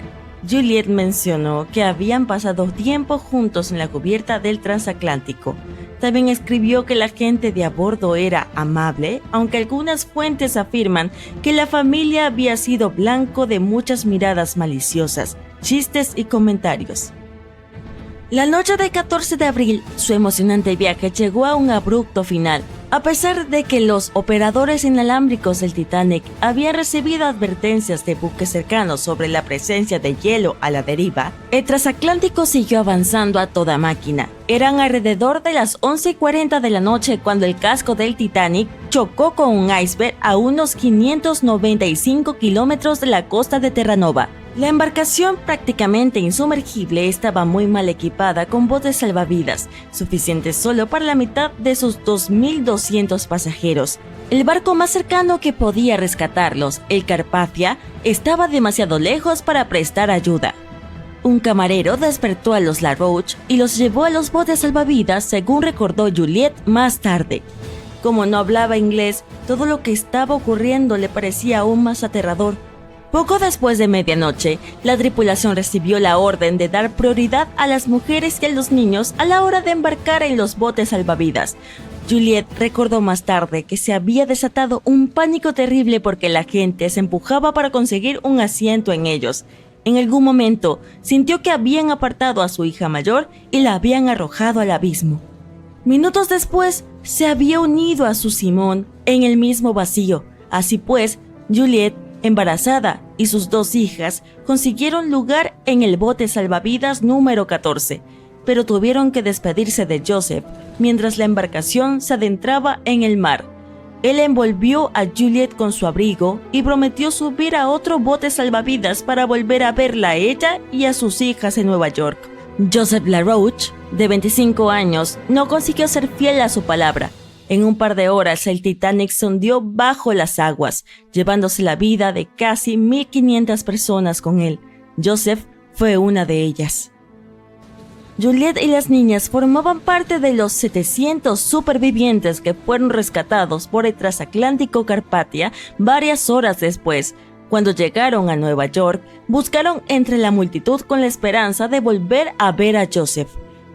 Speaker 4: Juliet mencionó que habían pasado tiempo juntos en la cubierta del transatlántico. También escribió que la gente de a bordo era amable, aunque algunas fuentes afirman que la familia había sido blanco de muchas miradas maliciosas, chistes y comentarios. La noche del 14 de abril, su emocionante viaje llegó a un abrupto final. A pesar de que los operadores inalámbricos del Titanic habían recibido advertencias de buques cercanos sobre la presencia de hielo a la deriva, el transatlántico siguió avanzando a toda máquina. Eran alrededor de las 11:40 de la noche cuando el casco del Titanic chocó con un iceberg a unos 595 kilómetros de la costa de Terranova. La embarcación, prácticamente insumergible, estaba muy mal equipada con botes salvavidas, suficientes solo para la mitad de sus 2.200 pasajeros. El barco más cercano que podía rescatarlos, el Carpathia, estaba demasiado lejos para prestar ayuda. Un camarero despertó a los LaRouche y los llevó a los botes salvavidas, según recordó Juliet más tarde. Como no hablaba inglés, todo lo que estaba ocurriendo le parecía aún más aterrador. Poco después de medianoche, la tripulación recibió la orden de dar prioridad a las mujeres y a los niños a la hora de embarcar en los botes salvavidas. Juliet recordó más tarde que se había desatado un pánico terrible porque la gente se empujaba para conseguir un asiento en ellos. En algún momento, sintió que habían apartado a su hija mayor y la habían arrojado al abismo. Minutos después, se había unido a su Simón en el mismo vacío. Así pues, Juliet, embarazada, y sus 2 hijas consiguieron lugar en el bote salvavidas número 14, pero tuvieron que despedirse de Joseph mientras la embarcación se adentraba en el mar. Él envolvió a Juliet con su abrigo y prometió subir a otro bote salvavidas para volver a verla a ella y a sus hijas en Nueva York. Joseph LaRouche, de 25 años, no consiguió ser fiel a su palabra. En un par de horas, el Titanic se hundió bajo las aguas, llevándose la vida de casi 1.500 personas con él. Joseph fue una de ellas. Juliet y las niñas formaban parte de los 700 supervivientes que fueron rescatados por el transatlántico Carpathia varias horas después. Cuando llegaron a Nueva York, buscaron entre la multitud con la esperanza de volver a ver a Joseph.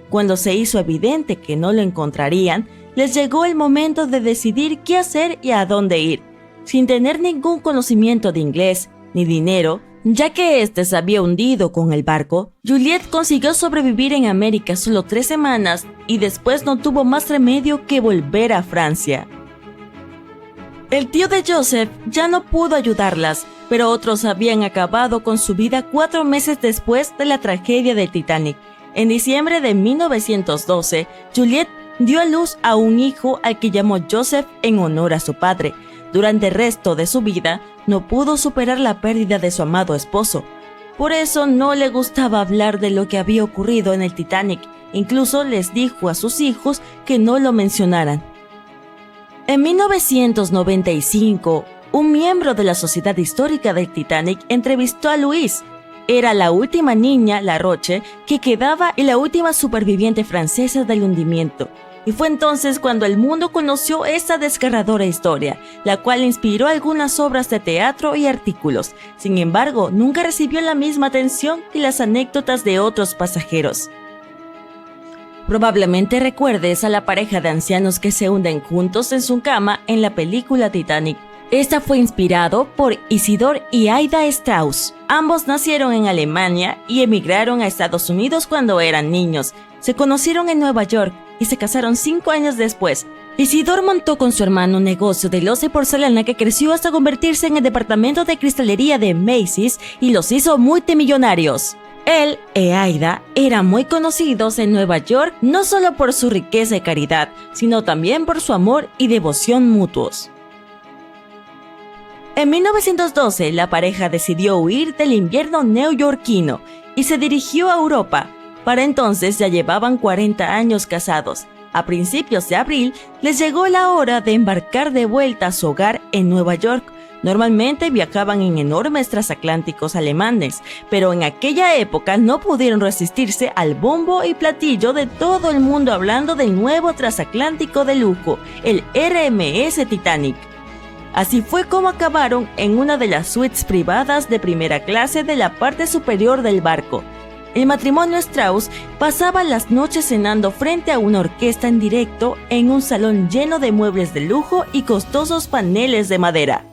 Speaker 4: Cuando se hizo evidente que no lo encontrarían, les llegó el momento de decidir qué hacer y a dónde ir. Sin tener ningún conocimiento de inglés ni dinero, ya que este se había hundido con el barco, Juliet consiguió sobrevivir en América solo 3 semanas y después no tuvo más remedio que volver a Francia. El tío de Joseph ya no pudo ayudarlas, pero otros habían acabado con su vida 4 meses después de la tragedia del Titanic. En diciembre de 1912, Juliet dio a luz a un hijo al que llamó Joseph en honor a su padre. Durante el resto de su vida, no pudo superar la pérdida de su amado esposo. Por eso no le gustaba hablar de lo que había ocurrido en el Titanic. Incluso les dijo a sus hijos que no lo mencionaran. En 1995, un miembro de la Sociedad Histórica del Titanic entrevistó a Louise. Era la última niña, LaRouche, que quedaba y la última superviviente francesa del hundimiento. Y fue entonces cuando el mundo conoció esta desgarradora historia, la cual inspiró algunas obras de teatro y artículos. Sin embargo, nunca recibió la misma atención que las anécdotas de otros pasajeros. Probablemente recuerdes a la pareja de ancianos que se hunden juntos en su cama en la película Titanic. Esta fue inspirado por Isidor y Aida Strauss. Ambos nacieron en Alemania y emigraron a Estados Unidos cuando eran niños. Se conocieron en Nueva York y se casaron 5 años después. Isidore montó con su hermano un negocio de loza y porcelana que creció hasta convertirse en el departamento de cristalería de Macy's y los hizo multimillonarios. Él e Aida eran muy conocidos en Nueva York no solo por su riqueza y caridad, sino también por su amor y devoción mutuos. En 1912, la pareja decidió huir del invierno neoyorquino y se dirigió a Europa. Para entonces ya llevaban 40 años casados. A principios de abril les llegó la hora de embarcar de vuelta a su hogar en Nueva York. Normalmente viajaban en enormes transatlánticos alemanes, pero en aquella época no pudieron resistirse al bombo y platillo de todo el mundo hablando del nuevo transatlántico de lujo, el RMS Titanic. Así fue como acabaron en una de las suites privadas de primera clase de la parte superior del barco. El matrimonio Strauss pasaba las noches cenando frente a una orquesta en directo en un salón lleno de muebles de lujo y costosos paneles de madera.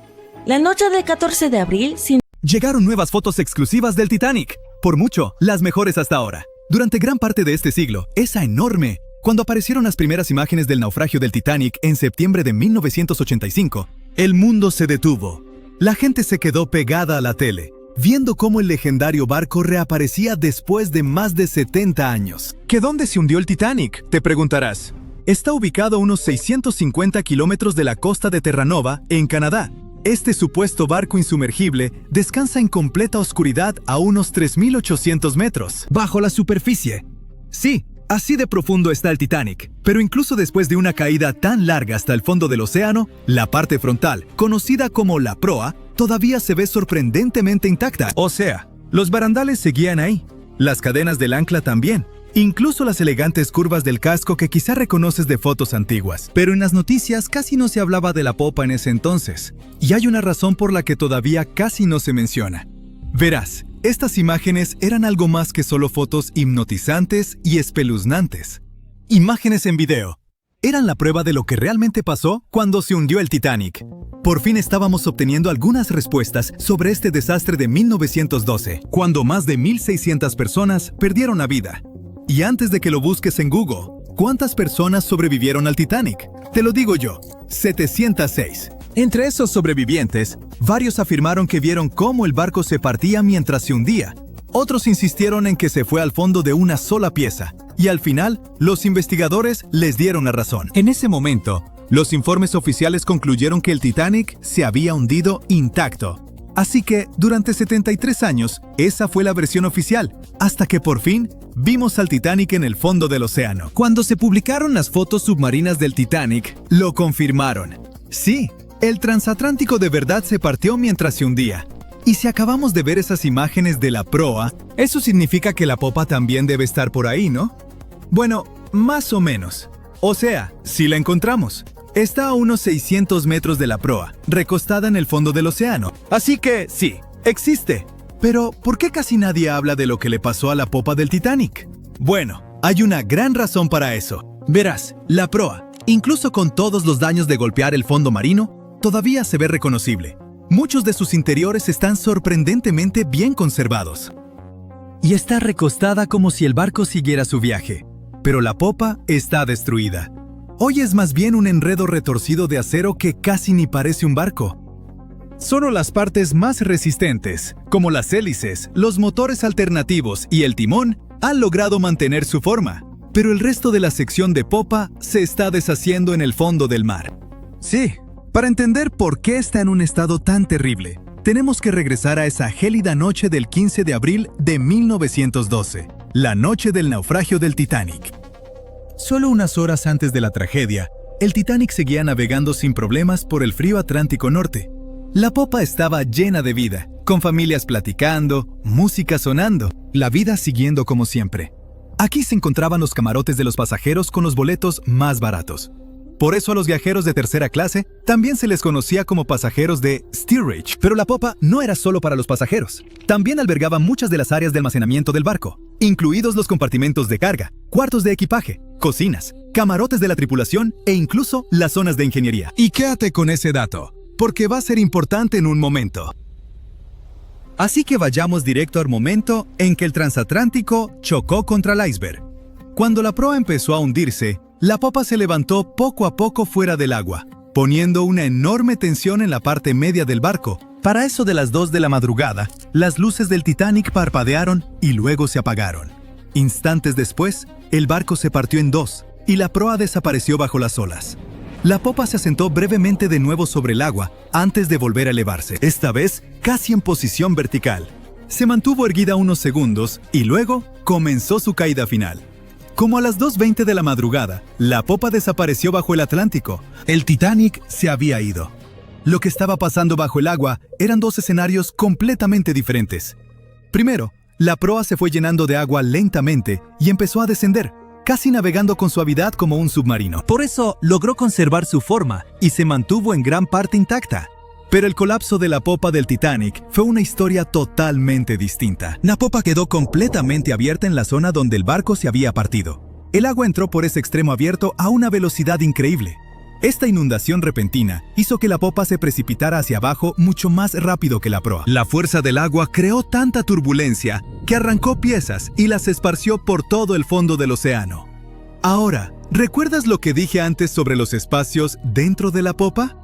Speaker 4: La noche del 14 de abril,
Speaker 5: Llegaron nuevas fotos exclusivas del Titanic. Por mucho, las mejores hasta ahora. Durante gran parte de este siglo, esa enorme. Cuando aparecieron las primeras imágenes del naufragio del Titanic en septiembre de 1985, el mundo se detuvo. La gente se quedó pegada a la tele, viendo cómo el legendario barco reaparecía después de más de 70 años. ¿Que dónde se hundió el Titanic?, te preguntarás. Está ubicado a unos 650 kilómetros de la costa de Terranova, en Canadá. Este supuesto barco insumergible descansa en completa oscuridad a unos 3.800 metros, bajo la superficie. Sí, así de profundo está el Titanic. Pero incluso después de una caída tan larga hasta el fondo del océano, la parte frontal, conocida como la proa, todavía se ve sorprendentemente intacta. O sea, los barandales seguían ahí, las cadenas del ancla también, incluso las elegantes curvas del casco que quizá reconoces de fotos antiguas. Pero en las noticias casi no se hablaba de la popa en ese entonces, y hay una razón por la que todavía casi no se menciona. Verás, estas imágenes eran algo más que solo fotos hipnotizantes y espeluznantes. Imágenes en video. Eran la prueba de lo que realmente pasó cuando se hundió el Titanic. Por fin estábamos obteniendo algunas respuestas sobre este desastre de 1912, cuando más de 1.600 personas perdieron la vida. Y antes de que lo busques en Google, ¿cuántas personas sobrevivieron al Titanic? Te lo digo yo, 706. Entre esos sobrevivientes, varios afirmaron que vieron cómo el barco se partía mientras se hundía. Otros insistieron en que se fue al fondo de una sola pieza, y al final, los investigadores les dieron la razón. En ese momento, los informes oficiales concluyeron que el Titanic se había hundido intacto. Así que, durante 73 años, esa fue la versión oficial, hasta que por fin vimos al Titanic en el fondo del océano. Cuando se publicaron las fotos submarinas del Titanic, lo confirmaron. Sí, el transatlántico de verdad se partió mientras se hundía. Y si acabamos de ver esas imágenes de la proa, eso significa que la popa también debe estar por ahí, ¿no? Bueno, más o menos. O sea, si la encontramos. Está a unos 600 metros de la proa, recostada en el fondo del océano. Así que, sí, existe. Pero, ¿por qué casi nadie habla de lo que le pasó a la popa del Titanic? Bueno, hay una gran razón para eso. Verás, la proa, incluso con todos los daños de golpear el fondo marino, todavía se ve reconocible. Muchos de sus interiores están sorprendentemente bien conservados. Y está recostada como si el barco siguiera su viaje. Pero la popa está destruida. Hoy es más bien un enredo retorcido de acero que casi ni parece un barco. Solo las partes más resistentes, como las hélices, los motores alternativos y el timón, han logrado mantener su forma. Pero el resto de la sección de popa se está deshaciendo en el fondo del mar. Sí. Para entender por qué está en un estado tan terrible, tenemos que regresar a esa gélida noche del 15 de abril de 1912, la noche del naufragio del Titanic. Solo unas horas antes de la tragedia, el Titanic seguía navegando sin problemas por el frío Atlántico Norte. La popa estaba llena de vida, con familias platicando, música sonando, la vida siguiendo como siempre. Aquí se encontraban los camarotes de los pasajeros con los boletos más baratos. Por eso a los viajeros de tercera clase también se les conocía como pasajeros de steerage. Pero la popa no era solo para los pasajeros. También albergaba muchas de las áreas de almacenamiento del barco, incluidos los compartimentos de carga, cuartos de equipaje, cocinas, camarotes de la tripulación e incluso las zonas de ingeniería. Y quédate con ese dato, porque va a ser importante en un momento. Así que vayamos directo al momento en que el transatlántico chocó contra el iceberg. Cuando la proa empezó a hundirse, la popa se levantó poco a poco fuera del agua, poniendo una enorme tensión en la parte media del barco. Para eso de las 2 de la madrugada, las luces del Titanic parpadearon y luego se apagaron. Instantes después, el barco se partió en dos y la proa desapareció bajo las olas. La popa se asentó brevemente de nuevo sobre el agua antes de volver a elevarse, esta vez casi en posición vertical. Se mantuvo erguida unos segundos y luego comenzó su caída final. Como a las 2:20 de la madrugada, la popa desapareció bajo el Atlántico. El Titanic se había ido. Lo que estaba pasando bajo el agua eran dos escenarios completamente diferentes. Primero, la proa se fue llenando de agua lentamente y empezó a descender, casi navegando con suavidad como un submarino. Por eso logró conservar su forma y se mantuvo en gran parte intacta. Pero el colapso de la popa del Titanic fue una historia totalmente distinta. La popa quedó completamente abierta en la zona donde el barco se había partido. El agua entró por ese extremo abierto a una velocidad increíble. Esta inundación repentina hizo que la popa se precipitara hacia abajo mucho más rápido que la proa. La fuerza del agua creó tanta turbulencia que arrancó piezas y las esparció por todo el fondo del océano. Ahora, ¿recuerdas lo que dije antes sobre los espacios dentro de la popa?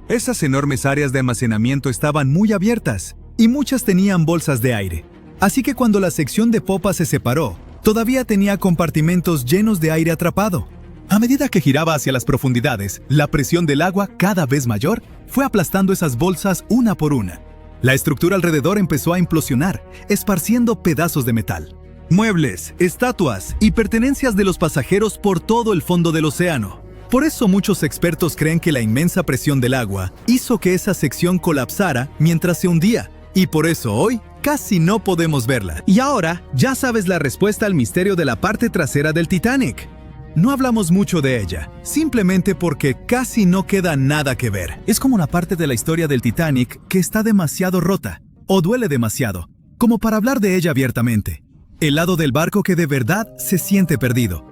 Speaker 5: Esas enormes áreas de almacenamiento estaban muy abiertas y muchas tenían bolsas de aire. Así que cuando la sección de popa se separó, todavía tenía compartimentos llenos de aire atrapado. A medida que giraba hacia las profundidades, la presión del agua, cada vez mayor, fue aplastando esas bolsas una por una. La estructura alrededor empezó a implosionar, esparciendo pedazos de metal, muebles, estatuas y pertenencias de los pasajeros por todo el fondo del océano. Por eso muchos expertos creen que la inmensa presión del agua hizo que esa sección colapsara mientras se hundía, y por eso hoy casi no podemos verla. Y ahora ya sabes la respuesta al misterio de la parte trasera del Titanic. No hablamos mucho de ella, simplemente porque casi no queda nada que ver. Es como una parte de la historia del Titanic que está demasiado rota, o duele demasiado, como para hablar de ella abiertamente. El lado del barco que de verdad se siente perdido.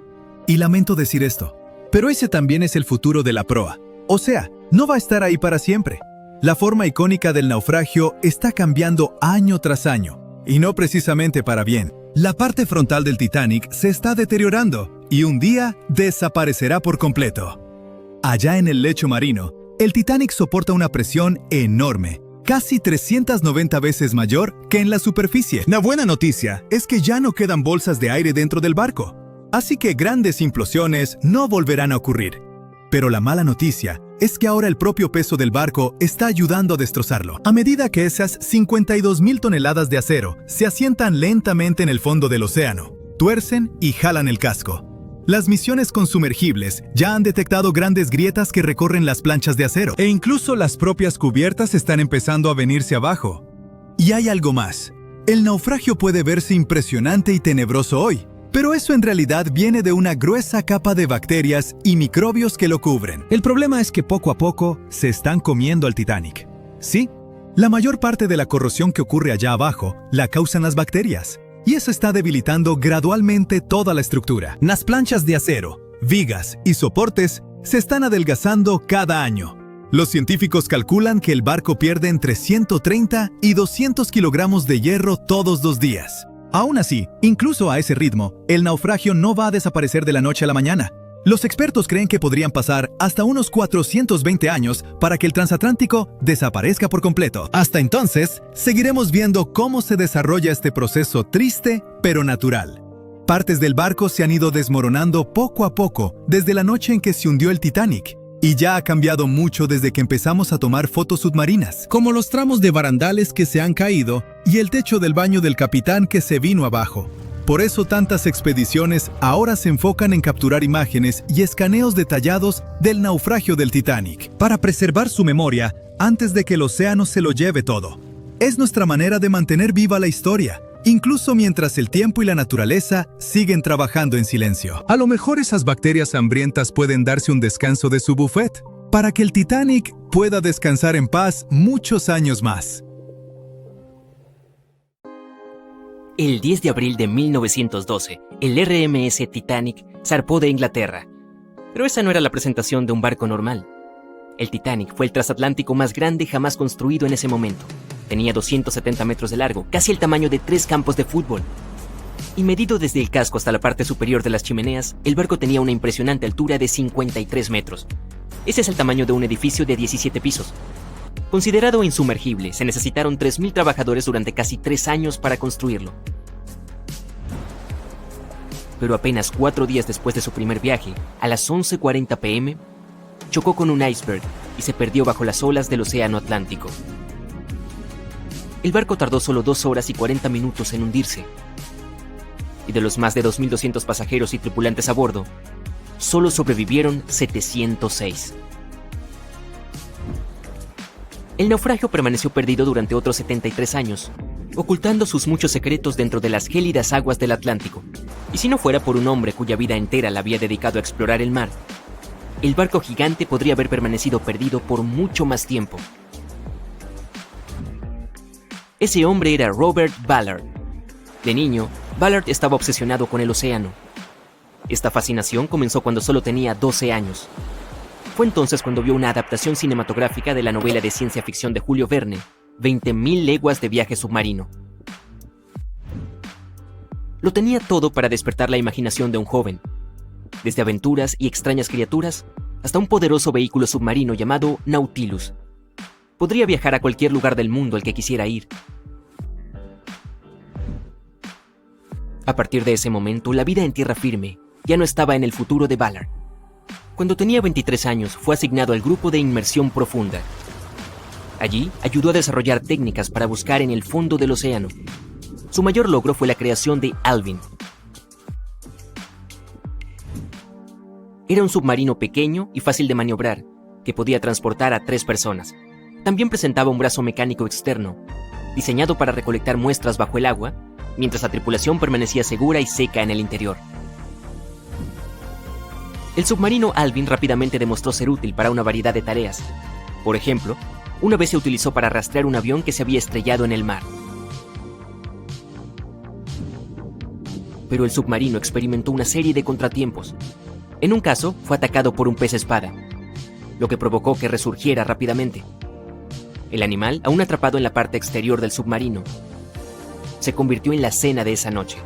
Speaker 5: Y lamento decir esto, pero ese también es el futuro de la proa. O sea, no va a estar ahí para siempre. La forma icónica del naufragio está cambiando año tras año, y no precisamente para bien. La parte frontal del Titanic se está deteriorando y un día desaparecerá por completo. Allá en el lecho marino, el Titanic soporta una presión enorme, casi 390 veces mayor que en la superficie. La buena noticia es que ya no quedan bolsas de aire dentro del barco, así que grandes implosiones no volverán a ocurrir. Pero la mala noticia es que ahora el propio peso del barco está ayudando a destrozarlo. A medida que esas 52,000 toneladas de acero se asientan lentamente en el fondo del océano, tuercen y jalan el casco. Las misiones con sumergibles ya han detectado grandes grietas que recorren las planchas de acero, e incluso las propias cubiertas están empezando a venirse abajo. Y hay algo más. El naufragio puede verse impresionante y tenebroso hoy, pero eso en realidad viene de una gruesa capa de bacterias y microbios que lo cubren. El problema es que poco a poco se están comiendo al Titanic. Sí, la mayor parte de la corrosión que ocurre allá abajo la causan las bacterias, y eso está debilitando gradualmente toda la estructura. Las planchas de acero, vigas y soportes se están adelgazando cada año. Los científicos calculan que el barco pierde entre 130 y 200 kilogramos de hierro todos los días. Aún así, incluso a ese ritmo, el naufragio no va a desaparecer de la noche a la mañana. Los expertos creen que podrían pasar hasta unos 420 años para que el transatlántico desaparezca por completo. Hasta entonces, seguiremos viendo cómo se desarrolla este proceso triste pero natural. Partes del barco se han ido desmoronando poco a poco desde la noche en que se hundió el Titanic. Y ya ha cambiado mucho desde que empezamos a tomar fotos submarinas, como los tramos de barandales que se han caído y el techo del baño del capitán que se vino abajo. Por eso tantas expediciones ahora se enfocan en capturar imágenes y escaneos detallados del naufragio del Titanic, para preservar su memoria antes de que el océano se lo lleve todo. Es nuestra manera de mantener viva la historia, incluso mientras el tiempo y la naturaleza siguen trabajando en silencio. A lo mejor esas bacterias hambrientas pueden darse un descanso de su buffet, para que el Titanic pueda descansar en paz muchos años más.
Speaker 6: El 10 de abril de 1912, el RMS Titanic zarpó de Inglaterra. Pero esa no era la presentación de un barco normal. El Titanic fue el transatlántico más grande jamás construido en ese momento. Tenía 270 metros de largo, casi el tamaño de 3 campos de fútbol. Y medido desde el casco hasta la parte superior de las chimeneas, el barco tenía una impresionante altura de 53 metros. Ese es el tamaño de un edificio de 17 pisos. Considerado insumergible, se necesitaron 3.000 trabajadores durante casi 3 años para construirlo. Pero apenas 4 días después de su primer viaje, a las 11:40 p.m., chocó con un iceberg y se perdió bajo las olas del Océano Atlántico. El barco tardó solo 2 horas y 40 minutos en hundirse. Y de los más de 2.200 pasajeros y tripulantes a bordo, solo sobrevivieron 706. El naufragio permaneció perdido durante otros 73 años, ocultando sus muchos secretos dentro de las gélidas aguas del Atlántico. Y si no fuera por un hombre cuya vida entera la había dedicado a explorar el mar, el barco gigante podría haber permanecido perdido por mucho más tiempo. Ese hombre era Robert Ballard. De niño, Ballard estaba obsesionado con el océano. Esta fascinación comenzó cuando solo tenía 12 años. Fue entonces cuando vio una adaptación cinematográfica de la novela de ciencia ficción de Julio Verne, 20.000 leguas de viaje submarino. Lo tenía todo para despertar la imaginación de un joven, desde aventuras y extrañas criaturas hasta un poderoso vehículo submarino llamado Nautilus. Podría viajar a cualquier lugar del mundo al que quisiera ir. A partir de ese momento, la vida en tierra firme ya no estaba en el futuro de Ballard. Cuando tenía 23 años, fue asignado al grupo de inmersión profunda. Allí, ayudó a desarrollar técnicas para buscar en el fondo del océano. Su mayor logro fue la creación de Alvin. Era un submarino pequeño y fácil de maniobrar, que podía transportar a 3 personas. También presentaba un brazo mecánico externo, diseñado para recolectar muestras bajo el agua, mientras la tripulación permanecía segura y seca en el interior. El submarino Alvin rápidamente demostró ser útil para una variedad de tareas. Por ejemplo, una vez se utilizó para rastrear un avión que se había estrellado en el mar. Pero el submarino experimentó una serie de contratiempos. En un caso, fue atacado por un pez espada, lo que provocó que resurgiera rápidamente. El animal, aún atrapado en la parte exterior del submarino, se convirtió en la cena de esa noche.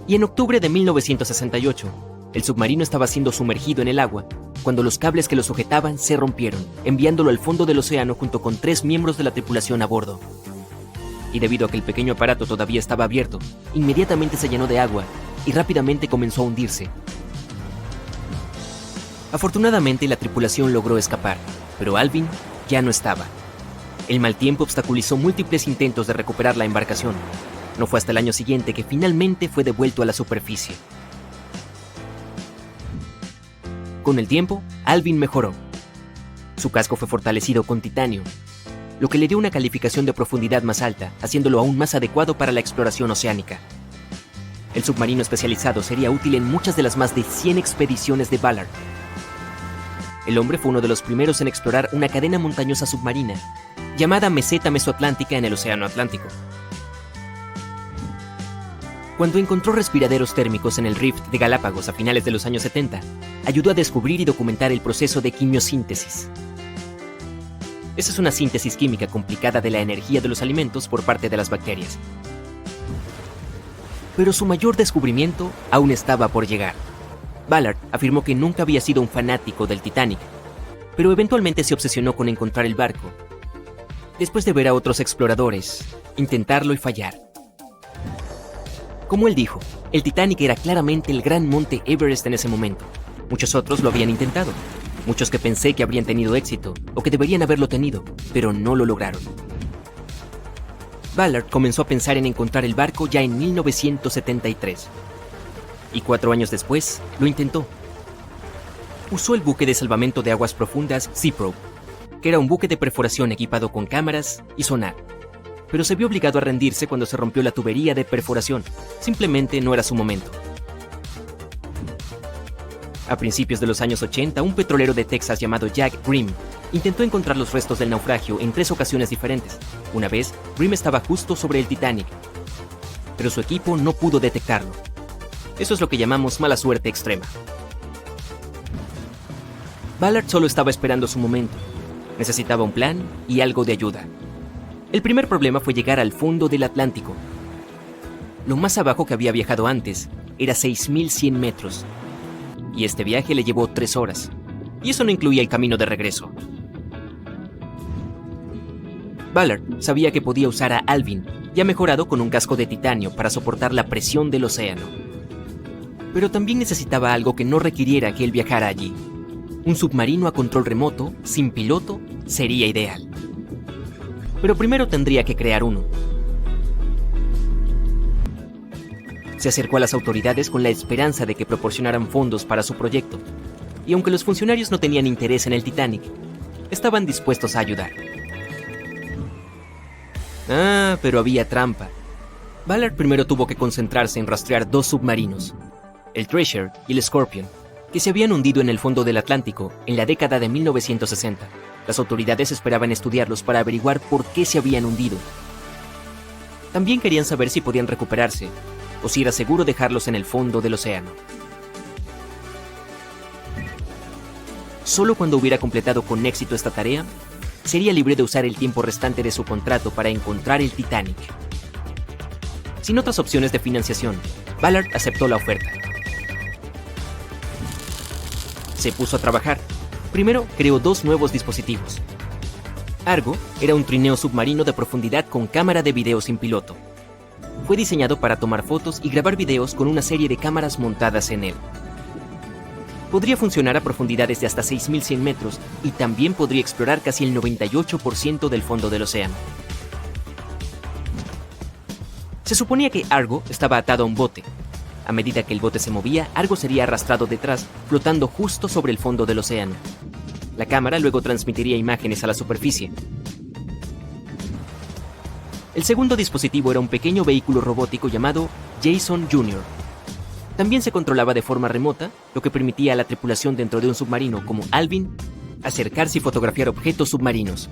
Speaker 6: Y en octubre de 1968, el submarino estaba siendo sumergido en el agua cuando los cables que lo sujetaban se rompieron, enviándolo al fondo del océano junto con 3 miembros de la tripulación a bordo. Y debido a que el pequeño aparato todavía estaba abierto, inmediatamente se llenó de agua y rápidamente comenzó a hundirse. Afortunadamente, la tripulación logró escapar, pero Alvin ya no estaba. El mal tiempo obstaculizó múltiples intentos de recuperar la embarcación. No fue hasta el año siguiente que finalmente fue devuelto a la superficie. Con el tiempo, Alvin mejoró. Su casco fue fortalecido con titanio, lo que le dio una calificación de profundidad más alta, haciéndolo aún más adecuado para la exploración oceánica. El submarino especializado sería útil en muchas de las más de 100 expediciones de Ballard. El hombre fue uno de los primeros en explorar una cadena montañosa submarina, llamada Meseta Mesoatlántica en el Océano Atlántico. Cuando encontró respiraderos térmicos en el Rift de Galápagos a finales de los años 70, ayudó a descubrir y documentar el proceso de quimiosíntesis. Esa es una síntesis química complicada de la energía de los alimentos por parte de las bacterias. Pero su mayor descubrimiento aún estaba por llegar. Ballard afirmó que nunca había sido un fanático del Titanic, pero eventualmente se obsesionó con encontrar el barco, después de ver a otros exploradores intentarlo y fallar. Como él dijo, el Titanic era claramente el gran monte Everest en ese momento. Muchos otros lo habían intentado, muchos que pensé que habrían tenido éxito o que deberían haberlo tenido, pero no lo lograron. Ballard comenzó a pensar en encontrar el barco ya en 1973. Y 4 años después, lo intentó. Usó el buque de salvamento de aguas profundas Seaprobe, que era un buque de perforación equipado con cámaras y sonar. Pero se vio obligado a rendirse cuando se rompió la tubería de perforación. Simplemente no era su momento. A principios de los años 80, un petrolero de Texas llamado Jack Grimm intentó encontrar los restos del naufragio en 3 ocasiones diferentes. Una vez, Grimm estaba justo sobre el Titanic, pero su equipo no pudo detectarlo. Eso es lo que llamamos mala suerte extrema. Ballard solo estaba esperando su momento. Necesitaba un plan y algo de ayuda. El primer problema fue llegar al fondo del Atlántico. Lo más abajo que había viajado antes era 6.100 metros. Y este viaje le llevó 3 horas. Y eso no incluía el camino de regreso. Ballard sabía que podía usar a Alvin, ya mejorado con un casco de titanio para soportar la presión del océano. Pero también necesitaba algo que no requiriera que él viajara allí. Un submarino a control remoto, sin piloto, sería ideal. Pero primero tendría que crear uno. Se acercó a las autoridades con la esperanza de que proporcionaran fondos para su proyecto. Y aunque los funcionarios no tenían interés en el Titanic, estaban dispuestos a ayudar. Pero había trampa. Ballard primero tuvo que concentrarse en rastrear 2 submarinos, el Treasure y el Scorpion, que se habían hundido en el fondo del Atlántico en la década de 1960. Las autoridades esperaban estudiarlos para averiguar por qué se habían hundido. También querían saber si podían recuperarse, o si era seguro dejarlos en el fondo del océano. Solo cuando hubiera completado con éxito esta tarea, sería libre de usar el tiempo restante de su contrato para encontrar el Titanic. Sin otras opciones de financiación, Ballard aceptó la oferta. Se puso a trabajar. Primero creó 2 nuevos dispositivos. Argo era un trineo submarino de profundidad con cámara de video sin piloto. Fue diseñado para tomar fotos y grabar videos con una serie de cámaras montadas en él. Podría funcionar a profundidades de hasta 6.100 metros y también podría explorar casi el 98% del fondo del océano. Se suponía que Argo estaba atado a un bote. A medida que el bote se movía, Argo sería arrastrado detrás, flotando justo sobre el fondo del océano. La cámara luego transmitiría imágenes a la superficie. El segundo dispositivo era un pequeño vehículo robótico llamado Jason Jr. También se controlaba de forma remota, lo que permitía a la tripulación dentro de un submarino como Alvin acercarse y fotografiar objetos submarinos.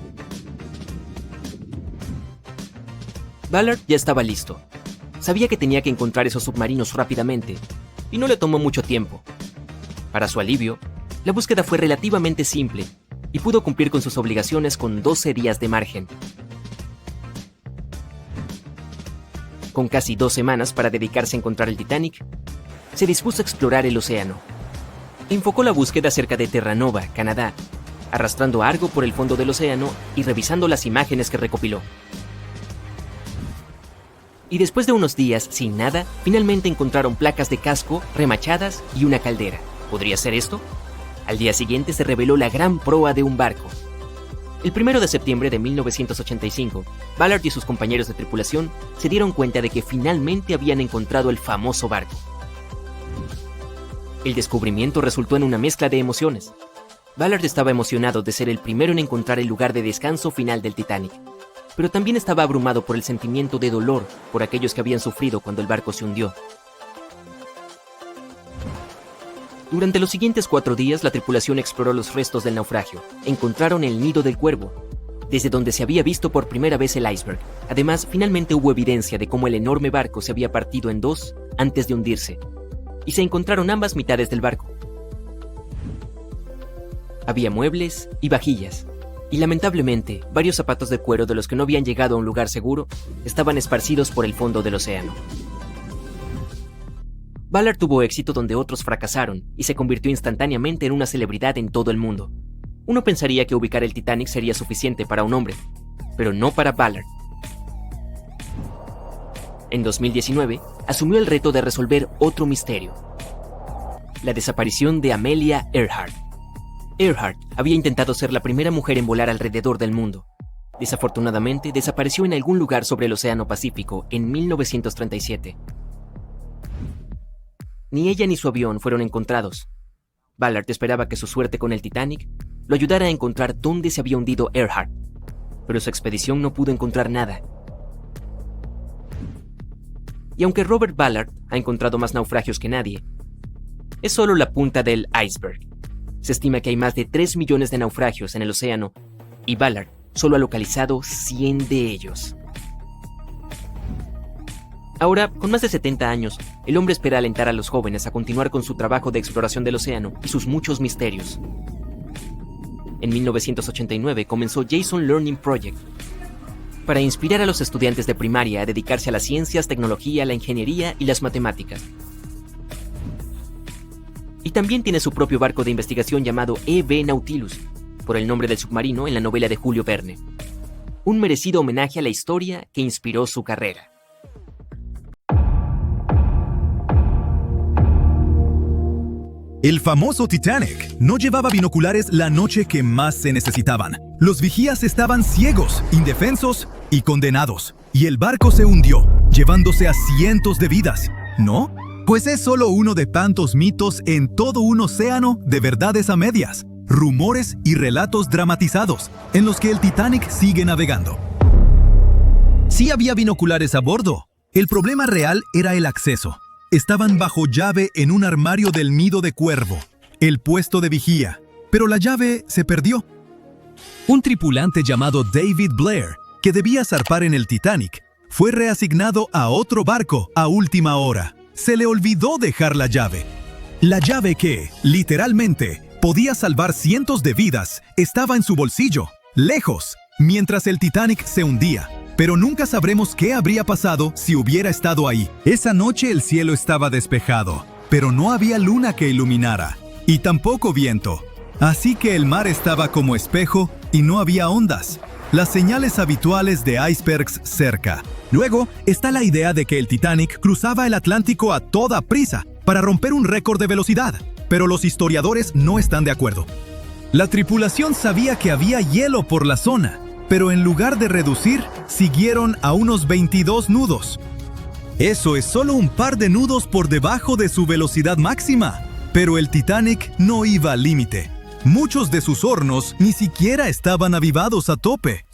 Speaker 6: Ballard ya estaba listo. Sabía que tenía que encontrar esos submarinos rápidamente, y no le tomó mucho tiempo. Para su alivio, la búsqueda fue relativamente simple, y pudo cumplir con sus obligaciones con 12 días de margen. Con casi 2 semanas para dedicarse a encontrar el Titanic, se dispuso a explorar el océano. Enfocó la búsqueda cerca de Terranova, Canadá, arrastrando a Argo por el fondo del océano y revisando las imágenes que recopiló. Y después de unos días sin nada, finalmente encontraron placas de casco, remachadas y una caldera. ¿Podría ser esto? Al día siguiente se reveló la gran proa de un barco. El 1 de septiembre de 1985, Ballard y sus compañeros de tripulación se dieron cuenta de que finalmente habían encontrado el famoso barco. El descubrimiento resultó en una mezcla de emociones. Ballard estaba emocionado de ser el primero en encontrar el lugar de descanso final del Titanic, pero también estaba abrumado por el sentimiento de dolor por aquellos que habían sufrido cuando el barco se hundió. Durante los siguientes 4 días, la tripulación exploró los restos del naufragio. Encontraron el nido del cuervo, desde donde se había visto por primera vez el iceberg. Además, finalmente hubo evidencia de cómo el enorme barco se había partido en 2 antes de hundirse, y se encontraron ambas mitades del barco. Había muebles y vajillas, y lamentablemente, varios zapatos de cuero de los que no habían llegado a un lugar seguro estaban esparcidos por el fondo del océano. Ballard tuvo éxito donde otros fracasaron y se convirtió instantáneamente en una celebridad en todo el mundo. Uno pensaría que ubicar el Titanic sería suficiente para un hombre, pero no para Ballard. En 2019, asumió el reto de resolver otro misterio: la desaparición de Amelia Earhart. Earhart había intentado ser la primera mujer en volar alrededor del mundo. Desafortunadamente, desapareció en algún lugar sobre el Océano Pacífico en 1937. Ni ella ni su avión fueron encontrados. Ballard esperaba que su suerte con el Titanic lo ayudara a encontrar dónde se había hundido Earhart, pero su expedición no pudo encontrar nada. Y aunque Robert Ballard ha encontrado más naufragios que nadie, es solo la punta del iceberg. Se estima que hay más de 3 millones de naufragios en el océano, y Ballard solo ha localizado 100 de ellos. Ahora, con más de 70 años, el hombre espera alentar a los jóvenes a continuar con su trabajo de exploración del océano y sus muchos misterios. En 1989 comenzó Jason Learning Project, para inspirar a los estudiantes de primaria a dedicarse a las ciencias, tecnología, la ingeniería y las matemáticas. Y también tiene su propio barco de investigación llamado E.B. Nautilus, por el nombre del submarino en la novela de Julio Verne. Un merecido homenaje a la historia que inspiró su carrera.
Speaker 5: El famoso Titanic no llevaba binoculares la noche que más se necesitaban. Los vigías estaban ciegos, indefensos y condenados. Y el barco se hundió, llevándose a cientos de vidas, ¿no? Pues es solo uno de tantos mitos en todo un océano de verdades a medias, rumores y relatos dramatizados en los que el Titanic sigue navegando. Sí había binoculares a bordo. El problema real era el acceso. Estaban bajo llave en un armario del nido de cuervo, el puesto de vigía, pero la llave se perdió. Un tripulante llamado David Blair, que debía zarpar en el Titanic, fue reasignado a otro barco a última hora. Se le olvidó dejar la llave. La llave que, literalmente, podía salvar cientos de vidas, estaba en su bolsillo, lejos, mientras el Titanic se hundía. Pero nunca sabremos qué habría pasado si hubiera estado ahí. Esa noche el cielo estaba despejado, pero no había luna que iluminara, y tampoco viento. Así que el mar estaba como espejo y no había ondas, las señales habituales de icebergs cerca. Luego está la idea de que el Titanic cruzaba el Atlántico a toda prisa para romper un récord de velocidad, pero los historiadores no están de acuerdo. La tripulación sabía que había hielo por la zona, pero en lugar de reducir, siguieron a unos 22 nudos. Eso es solo un par de nudos por debajo de su velocidad máxima. Pero el Titanic no iba al límite. Muchos de sus hornos ni siquiera estaban avivados a tope.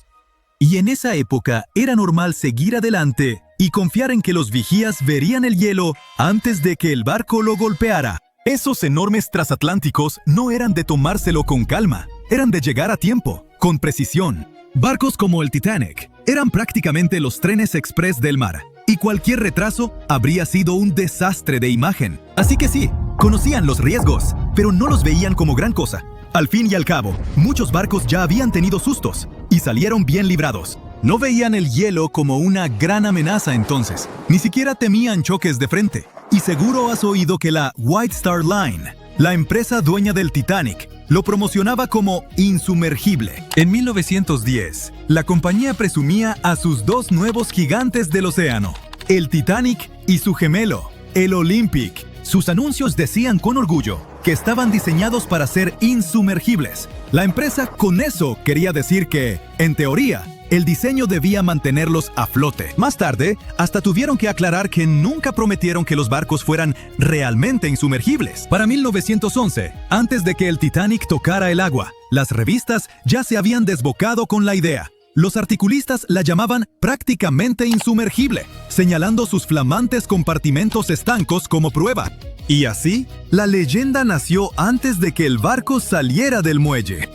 Speaker 5: Y en esa época era normal seguir adelante y confiar en que los vigías verían el hielo antes de que el barco lo golpeara. Esos enormes transatlánticos no eran de tomárselo con calma, eran de llegar a tiempo, con precisión. Barcos como el Titanic eran prácticamente los trenes express del mar, y cualquier retraso habría sido un desastre de imagen. Así que sí, conocían los riesgos, pero no los veían como gran cosa. Al fin y al cabo, muchos barcos ya habían tenido sustos, y salieron bien librados. No veían el hielo como una gran amenaza entonces, ni siquiera temían choques de frente. Y seguro has oído que la White Star Line, la empresa dueña del Titanic, lo promocionaba como insumergible. En 1910, la compañía presumía a sus dos nuevos gigantes del océano, el Titanic y su gemelo, el Olympic. Sus anuncios decían con orgullo que estaban diseñados para ser insumergibles. La empresa con eso quería decir que, en teoría, el diseño debía mantenerlos a flote. Más tarde, hasta tuvieron que aclarar que nunca prometieron que los barcos fueran realmente insumergibles. Para 1911, antes de que el Titanic tocara el agua, las revistas ya se habían desbocado con la idea. Los articulistas la llamaban prácticamente insumergible, señalando sus flamantes compartimentos estancos como prueba. Y así, la leyenda nació antes de que el barco saliera del muelle.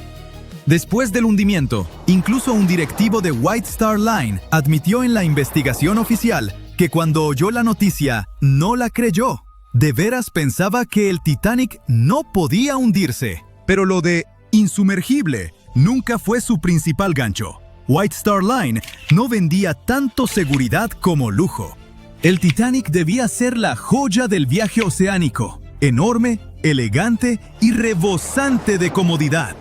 Speaker 5: Después del hundimiento, incluso un directivo de White Star Line admitió en la investigación oficial que cuando oyó la noticia no la creyó. De veras pensaba que el Titanic no podía hundirse. Pero lo de insumergible nunca fue su principal gancho. White Star Line no vendía tanto seguridad como lujo. El Titanic debía ser la joya del viaje oceánico, enorme, elegante y rebosante de comodidad.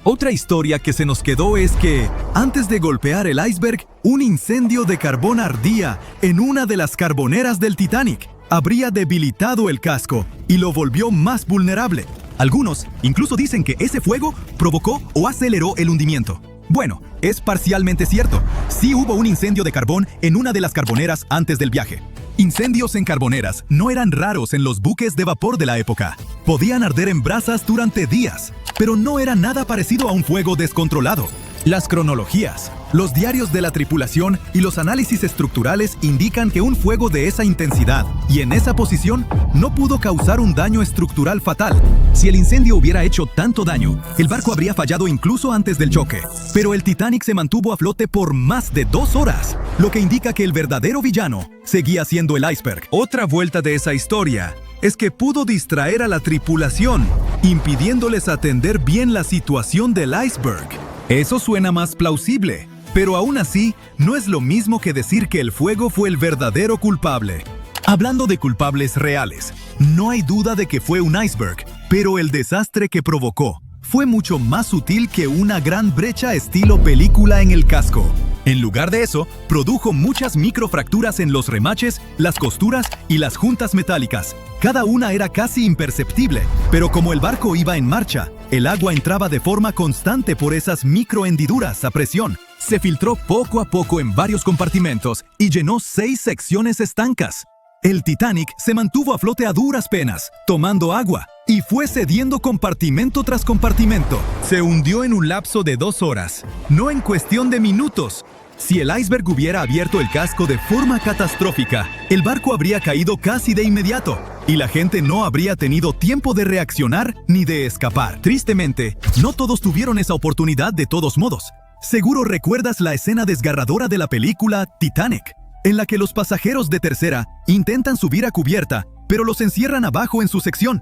Speaker 5: Otra historia que se nos quedó es que, antes de golpear el iceberg, un incendio de carbón ardía en una de las carboneras del Titanic. Habría debilitado el casco y lo volvió más vulnerable. Algunos incluso dicen que ese fuego provocó o aceleró el hundimiento. Bueno, es parcialmente cierto. Sí hubo un incendio de carbón en una de las carboneras antes del viaje. Incendios en carboneras no eran raros en los buques de vapor de la época. Podían arder en brasas durante días, pero no era nada parecido a un fuego descontrolado. Las cronologías, los diarios de la tripulación y los análisis estructurales indican que un fuego de esa intensidad y en esa posición no pudo causar un daño estructural fatal. Si el incendio hubiera hecho tanto daño, el barco habría fallado incluso antes del choque. Pero el Titanic se mantuvo a flote por más de 2 horas, lo que indica que el verdadero villano seguía siendo el iceberg. Otra vuelta de esa historia es que pudo distraer a la tripulación, impidiéndoles atender bien la situación del iceberg. Eso suena más plausible, Pero aún así, no es lo mismo que decir que el fuego fue el verdadero culpable. Hablando de culpables reales, no hay duda de que fue un iceberg, pero el desastre que provocó fue mucho más sutil que una gran brecha estilo película en el casco. En lugar de eso, produjo muchas microfracturas en los remaches, las costuras y las juntas metálicas. Cada una era casi imperceptible, pero como el barco iba en marcha, el agua entraba de forma constante por esas microhendiduras a presión. Se filtró poco a poco en varios compartimentos y llenó 6 secciones estancas. El Titanic se mantuvo a flote a duras penas, tomando agua, y fue cediendo compartimento tras compartimento. Se hundió en un lapso de 2 horas, no en cuestión de minutos. Si el iceberg hubiera abierto el casco de forma catastrófica, el barco habría caído casi de inmediato, y la gente no habría tenido tiempo de reaccionar ni de escapar. Tristemente, no todos tuvieron esa oportunidad de todos modos. Seguro recuerdas la escena desgarradora de la película Titanic, en la que los pasajeros de tercera intentan subir a cubierta, pero los encierran abajo en su sección.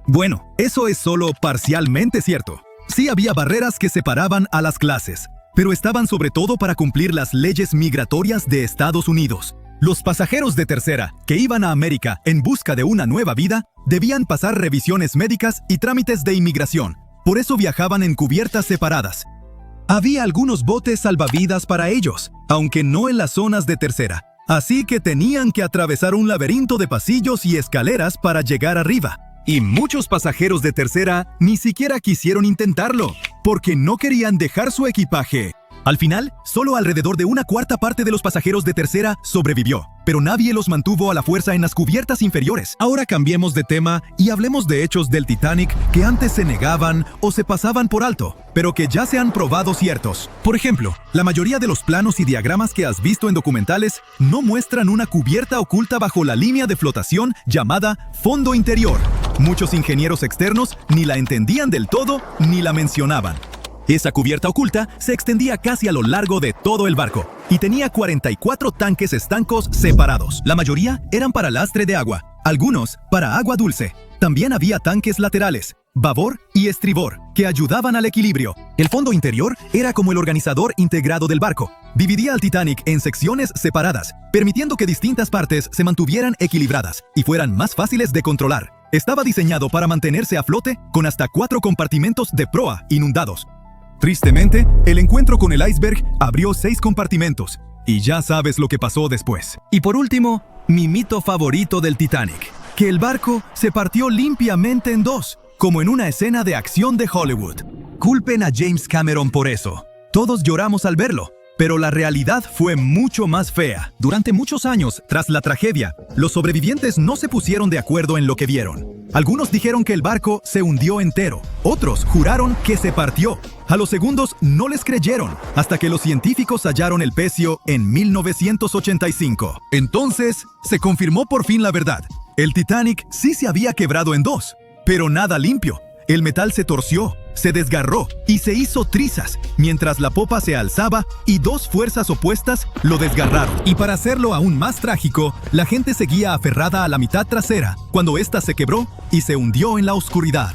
Speaker 5: Bueno, eso es solo parcialmente cierto. Sí había barreras que separaban a las clases, pero estaban sobre todo para cumplir las leyes migratorias de Estados Unidos. Los pasajeros de tercera, que iban a América en busca de una nueva vida, debían pasar revisiones médicas y trámites de inmigración. Por eso viajaban en cubiertas separadas. Había algunos botes salvavidas para ellos, aunque no en las zonas de tercera. Así que tenían que atravesar un laberinto de pasillos y escaleras para llegar arriba. Y muchos pasajeros de tercera ni siquiera quisieron intentarlo, porque no querían dejar su equipaje. Al final, solo alrededor de 1/4 parte de los pasajeros de tercera sobrevivió, pero nadie los mantuvo a la fuerza en las cubiertas inferiores. Ahora cambiemos de tema y hablemos de hechos del Titanic que antes se negaban o se pasaban por alto, pero que ya se han probado ciertos. Por ejemplo, la mayoría de los planos y diagramas que has visto en documentales no muestran una cubierta oculta bajo la línea de flotación llamada fondo interior. Muchos ingenieros externos ni la entendían del todo ni la mencionaban. Esa cubierta oculta se extendía casi a lo largo de todo el barco y tenía 44 tanques estancos separados. La mayoría eran para lastre de agua, algunos para agua dulce. También había tanques laterales, babor y estribor, que ayudaban al equilibrio. El fondo interior era como el organizador integrado del barco. Dividía al Titanic en secciones separadas, permitiendo que distintas partes se mantuvieran equilibradas y fueran más fáciles de controlar. Estaba diseñado para mantenerse a flote con hasta 4 compartimentos de proa inundados. Tristemente, el encuentro con el iceberg abrió 6 compartimentos, y ya sabes lo que pasó después. Y por último, mi mito favorito del Titanic, que el barco se partió limpiamente en 2, como en una escena de acción de Hollywood. Culpen a James Cameron por eso. Todos lloramos al verlo, pero la realidad fue mucho más fea. Durante muchos años, tras la tragedia, los sobrevivientes no se pusieron de acuerdo en lo que vieron. Algunos dijeron que el barco se hundió entero, otros juraron que se partió. A los segundos no les creyeron, hasta que los científicos hallaron el pecio en 1985. Entonces, se confirmó por fin la verdad. El Titanic sí se había quebrado en 2, pero nada limpio. El metal se torció, se desgarró y se hizo trizas, mientras la popa se alzaba y 2 fuerzas opuestas lo desgarraron. Y para hacerlo aún más trágico, la gente seguía aferrada a la mitad trasera, cuando ésta se quebró y se hundió en la oscuridad.